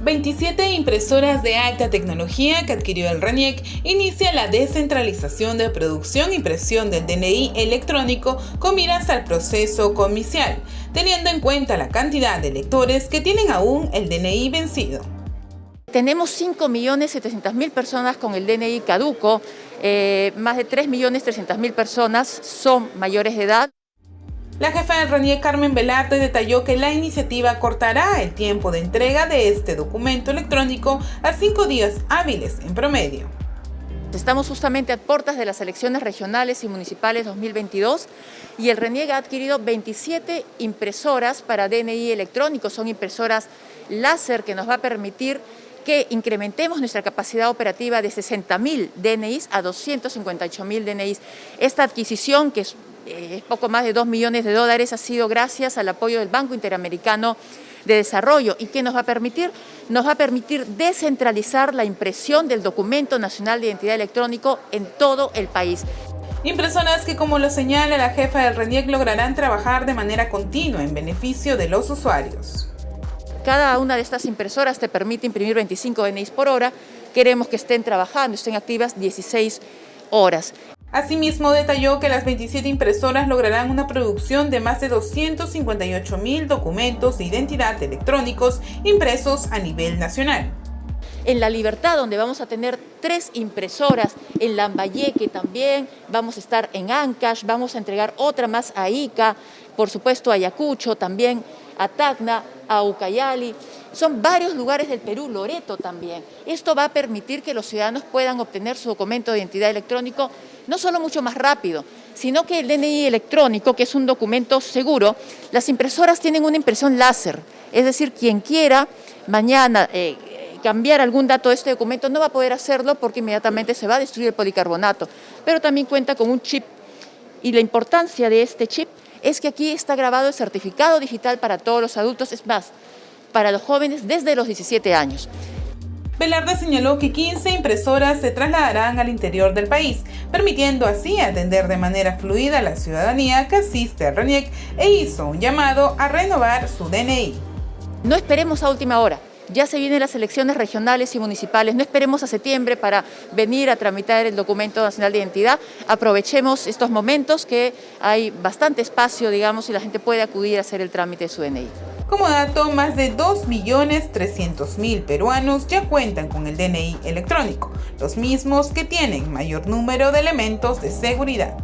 27 impresoras de alta tecnología que adquirió el RENIEC inicia la descentralización de producción e impresión del DNI electrónico con miras al proceso comicial, teniendo en cuenta la cantidad de electores que tienen aún el DNI vencido. Tenemos 5.700.000 personas con el DNI caduco, más de 3.300.000 personas son mayores de edad. La jefa del RENIEC, Carmen Velarde, detalló que la iniciativa cortará el tiempo de entrega de este documento electrónico a 5 días hábiles en promedio. Estamos justamente a puertas de las elecciones regionales y municipales 2022 y el RENIEC ha adquirido 27 impresoras para DNI electrónico. Son impresoras láser que nos va a permitir que incrementemos nuestra capacidad operativa de 60.000 DNIs a 258.000 DNIs. Esta adquisición, que es poco más de $2 millones, ha sido gracias al apoyo del Banco Interamericano de Desarrollo. ¿Y qué nos va a permitir? Nos va a permitir descentralizar la impresión del Documento Nacional de Identidad Electrónico en todo el país. Impresoras que, como lo señala la jefa del RENIEC, lograrán trabajar de manera continua en beneficio de los usuarios. Cada una de estas impresoras te permite imprimir 25 DNIs por hora. Queremos que estén trabajando, estén activas 16 horas. Asimismo, detalló que las 27 impresoras lograrán una producción de más de 258.000 documentos de identidad electrónicos impresos a nivel nacional. En La Libertad, donde vamos a tener 3 impresoras, en Lambayeque también, vamos a estar en Ancash, vamos a entregar otra más a Ica, por supuesto a Ayacucho, también a Tacna, a Ucayali. Son varios lugares del Perú, Loreto también. Esto va a permitir que los ciudadanos puedan obtener su documento de identidad electrónico no solo mucho más rápido, sino que el DNI electrónico, que es un documento seguro, las impresoras tienen una impresión láser, es decir, quien quiera mañana cambiar algún dato de este documento no va a poder hacerlo porque inmediatamente se va a destruir el policarbonato, pero también cuenta con un chip y la importancia de este chip es que aquí está grabado el certificado digital para todos los adultos, es más, para los jóvenes desde los 17 años. Velarde señaló que 15 impresoras se trasladarán al interior del país, permitiendo así atender de manera fluida a la ciudadanía que asiste al RENIEC e hizo un llamado a renovar su DNI. No esperemos a última hora. Ya se vienen las elecciones regionales y municipales, no esperemos a septiembre para venir a tramitar el Documento Nacional de Identidad, aprovechemos estos momentos que hay bastante espacio, digamos, y la gente puede acudir a hacer el trámite de su DNI. Como dato, más de 2.300.000 peruanos ya cuentan con el DNI electrónico, los mismos que tienen mayor número de elementos de seguridad.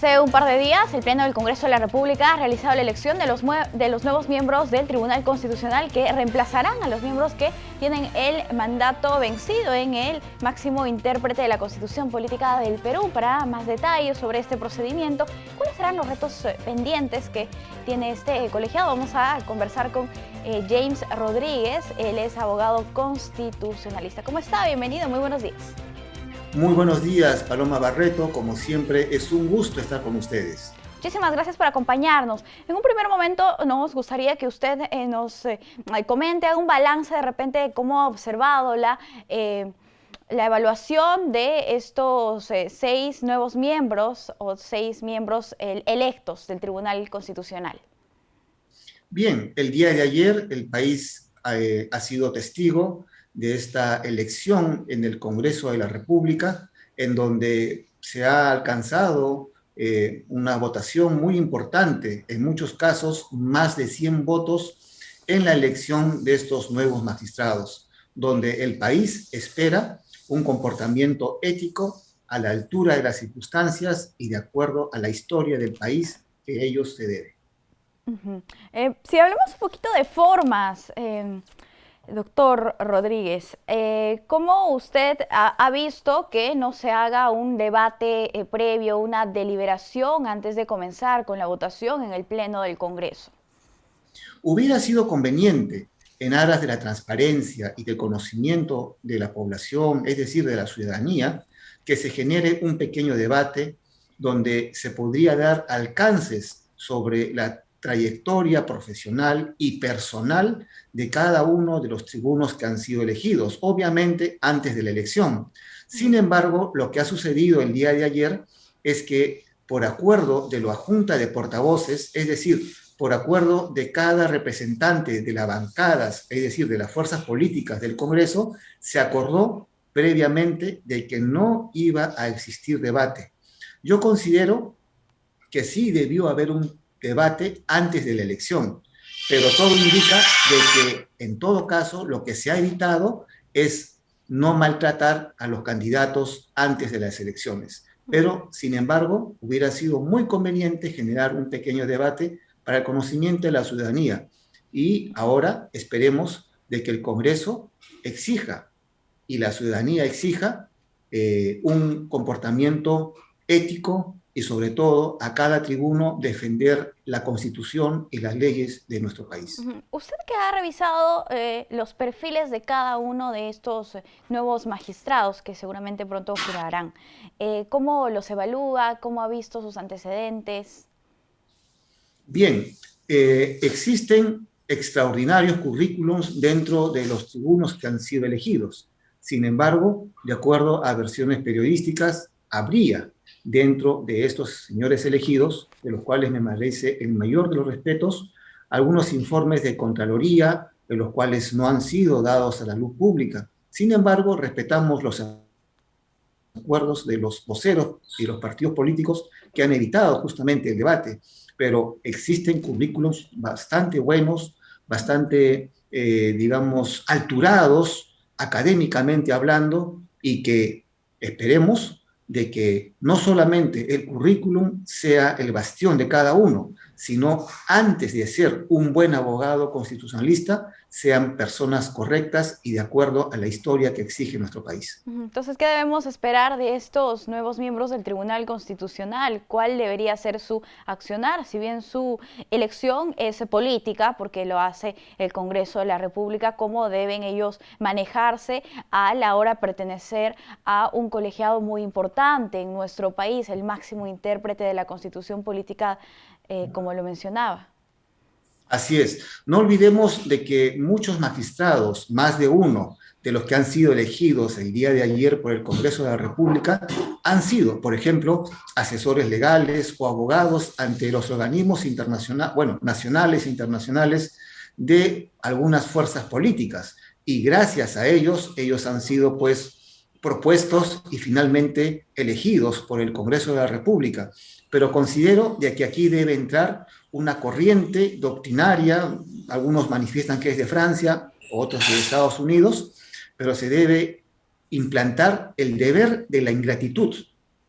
Hace un par de días, el Pleno del Congreso de la República ha realizado la elección de los nuevos miembros del Tribunal Constitucional que reemplazarán a los miembros que tienen el mandato vencido en el máximo intérprete de la Constitución Política del Perú. Para más detalles sobre este procedimiento, ¿cuáles serán los retos pendientes que tiene este colegiado? Vamos a conversar con James Rodríguez. Él es abogado constitucionalista. ¿Cómo está? Bienvenido, muy buenos días. Muy buenos días, Paloma Barreto. Como siempre, es un gusto estar con ustedes. Muchísimas gracias por acompañarnos. En un primer momento nos gustaría que usted nos comente, haga un balance de repente de cómo ha observado la evaluación de estos 6 nuevos miembros o 6 miembros electos del Tribunal Constitucional. Bien, el día de ayer el país ha sido testigo de esta elección en el Congreso de la República, en donde se ha alcanzado una votación muy importante, en muchos casos más de 100 votos en la elección de estos nuevos magistrados, donde el país espera un comportamiento ético a la altura de las circunstancias y de acuerdo a la historia del país que ellos se deben. Si hablamos un poquito de formas, doctor Rodríguez, ¿cómo usted ha visto que no se haga un debate previo, una deliberación antes de comenzar con la votación en el Pleno del Congreso? Hubiera sido conveniente, en aras de la transparencia y del conocimiento de la población, es decir, de la ciudadanía, que se genere un pequeño debate donde se podría dar alcances sobre la trayectoria profesional y personal de cada uno de los tribunos que han sido elegidos, obviamente antes de la elección. Sin embargo, lo que ha sucedido el día de ayer es que por acuerdo de la Junta de Portavoces, es decir, por acuerdo de cada representante de las bancadas, es decir, de las fuerzas políticas del Congreso, se acordó previamente de que no iba a existir debate. Yo considero que sí debió haber un debate antes de la elección, pero todo indica de que en todo caso lo que se ha evitado es no maltratar a los candidatos antes de las elecciones. Pero, sin embargo, hubiera sido muy conveniente generar un pequeño debate para el conocimiento de la ciudadanía. Y ahora esperemos de que el Congreso exija y la ciudadanía exija un comportamiento ético y sobre todo a cada tribuno defender la Constitución y las leyes de nuestro país. Usted que ha revisado los perfiles de cada uno de estos nuevos magistrados que seguramente pronto jurarán, ¿cómo los evalúa? ¿Cómo ha visto sus antecedentes? Bien, existen extraordinarios currículums dentro de los tribunos que han sido elegidos. Sin embargo, de acuerdo a versiones periodísticas, habría dentro de estos señores elegidos, de los cuales me merece el mayor de los respetos, algunos informes de Contraloría, de los cuales no han sido dados a la luz pública. Sin embargo, respetamos los acuerdos de los voceros y los partidos políticos que han evitado justamente el debate, pero existen currículos bastante buenos, bastante, digamos, alturados, académicamente hablando, y que esperemos de que no solamente el currículum sea el bastión de cada uno, sino antes de ser un buen abogado constitucionalista, sean personas correctas y de acuerdo a la historia que exige nuestro país. Entonces, ¿qué debemos esperar de estos nuevos miembros del Tribunal Constitucional? ¿Cuál debería ser su accionar? Si bien su elección es política, porque lo hace el Congreso de la República, ¿cómo deben ellos manejarse a la hora de pertenecer a un colegiado muy importante en nuestro país, el máximo intérprete de la Constitución Política, como lo mencionaba? Así es. No olvidemos de que muchos magistrados, más de uno de los que han sido elegidos el día de ayer por el Congreso de la República, han sido, por ejemplo, asesores legales o abogados ante los organismos nacionales e internacionales de algunas fuerzas políticas. Y gracias a ellos han sido, pues, propuestos y finalmente elegidos por el Congreso de la República. Pero considero de que aquí debe entrar una corriente doctrinaria, algunos manifiestan que es de Francia, otros de Estados Unidos, pero se debe implantar el deber de la ingratitud.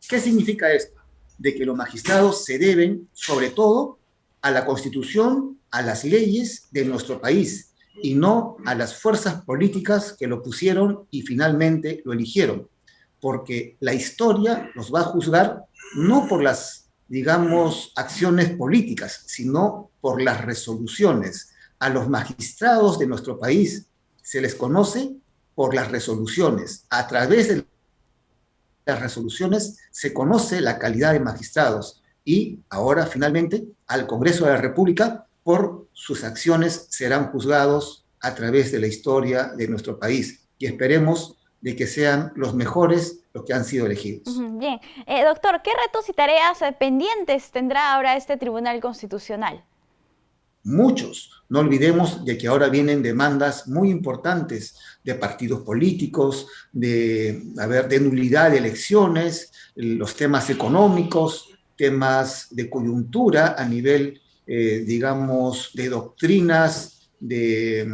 ¿Qué significa esto? de que los magistrados se deben, sobre todo, a la Constitución, a las leyes de nuestro país, y no a las fuerzas políticas que lo pusieron y finalmente lo eligieron, porque la historia los va a juzgar no por las, digamos, acciones políticas, sino por las resoluciones. A los magistrados de nuestro país se les conoce por las resoluciones. A través de las resoluciones se conoce la calidad de magistrados, y ahora finalmente al Congreso de la República por sus acciones serán juzgados a través de la historia de nuestro país, y esperemos de que sean los mejores los que han sido elegidos. Bien. Doctor, ¿qué retos y tareas pendientes tendrá ahora este Tribunal Constitucional? Muchos. No olvidemos de que ahora vienen demandas muy importantes de partidos políticos, de nulidad de elecciones, los temas económicos, temas de coyuntura a nivel, digamos, de doctrinas, de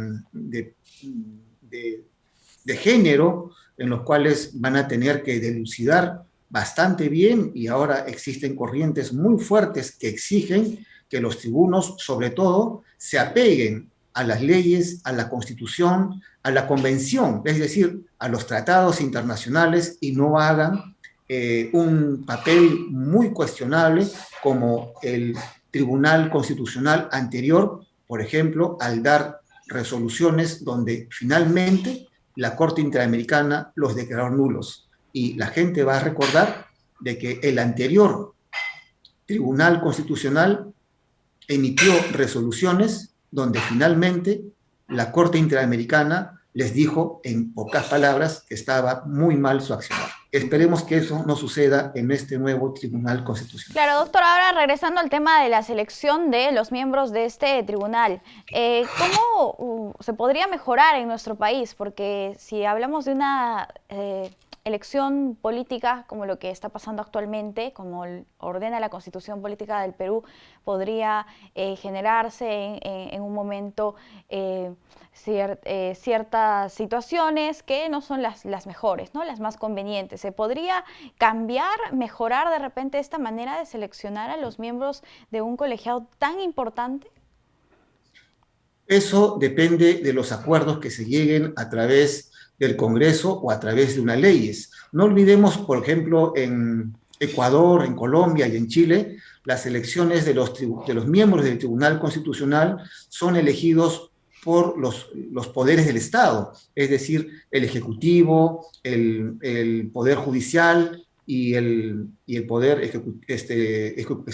género, en los cuales van a tener que dilucidar bastante bien, y ahora existen corrientes muy fuertes que exigen que los tribunos, sobre todo, se apeguen a las leyes, a la Constitución, a la Convención, es decir, a los tratados internacionales, y no hagan un papel muy cuestionable como el Tribunal Constitucional anterior, por ejemplo, al dar resoluciones donde finalmente la Corte Interamericana los declaró nulos. Y la gente va a recordar de que el anterior Tribunal Constitucional emitió resoluciones donde finalmente la Corte Interamericana les dijo en pocas palabras que estaba muy mal su accionar. Esperemos que eso no suceda en este nuevo Tribunal Constitucional. Claro, doctor, ahora regresando al tema de la selección de los miembros de este tribunal, ¿cómo se podría mejorar en nuestro país? Porque si hablamos de una elección política como lo que está pasando actualmente, como ordena la Constitución Política del Perú, podría generarse en un momento ciertas situaciones que no son las mejores, ¿no? Las más convenientes. ¿Se podría cambiar, mejorar de repente esta manera de seleccionar a los miembros de un colegiado tan importante? Eso depende de los acuerdos que se lleguen a través del Congreso o a través de unas leyes. No olvidemos, por ejemplo, en Ecuador, en Colombia y en Chile, las elecciones de los miembros del Tribunal Constitucional son elegidos por los poderes del Estado, es decir, el Ejecutivo, el Poder Judicial y el Poder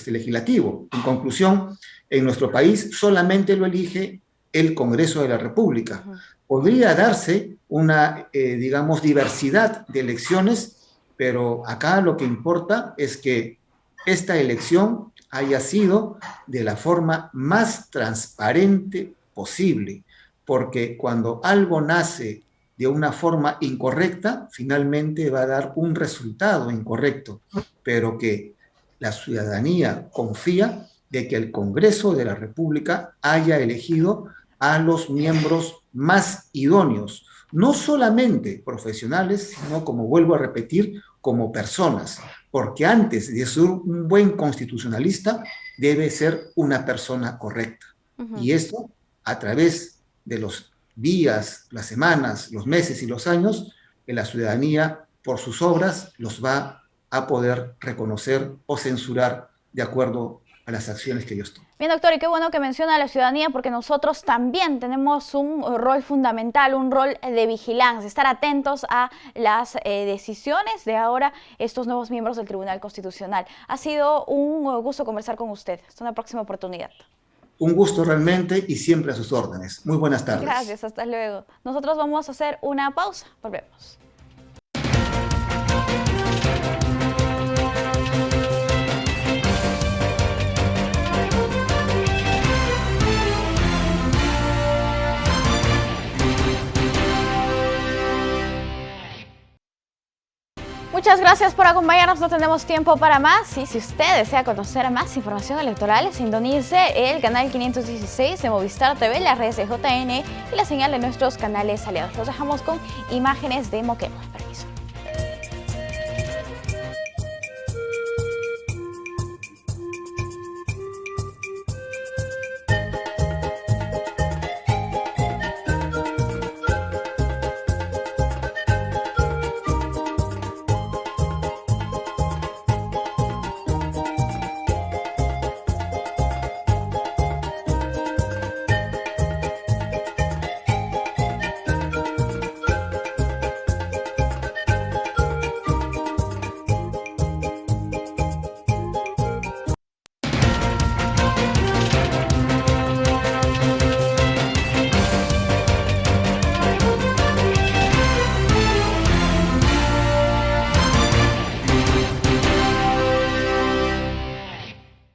Legislativo. En conclusión, en nuestro país solamente lo elige el Congreso de la República. Podría darse una, digamos, diversidad de elecciones, pero acá lo que importa es que esta elección haya sido de la forma más transparente posible, porque cuando algo nace de una forma incorrecta, finalmente va a dar un resultado incorrecto, pero que la ciudadanía confía de que el Congreso de la República haya elegido a los miembros más idóneos, no solamente profesionales, sino, como vuelvo a repetir, como personas, porque antes de ser un buen constitucionalista, debe ser una persona correcta. Y esto, a través de los días, las semanas, los meses y los años, la ciudadanía, por sus obras, los va a poder reconocer o censurar de acuerdo a las acciones que ellos toman. Bien, doctor, y qué bueno que menciona a la ciudadanía, porque nosotros también tenemos un rol fundamental, un rol de vigilancia, estar atentos a las decisiones de ahora estos nuevos miembros del Tribunal Constitucional. Ha sido un gusto conversar con usted. Hasta una próxima oportunidad. Un gusto realmente, y siempre a sus órdenes. Muy buenas tardes. Gracias, hasta luego. Nosotros vamos a hacer una pausa. Volvemos. Muchas gracias por acompañarnos, no tenemos tiempo para más, y si usted desea conocer más información electoral, sintonice el canal 516 de Movistar TV, las redes de JN y la señal de nuestros canales aliados. Los dejamos con imágenes de Moquegua.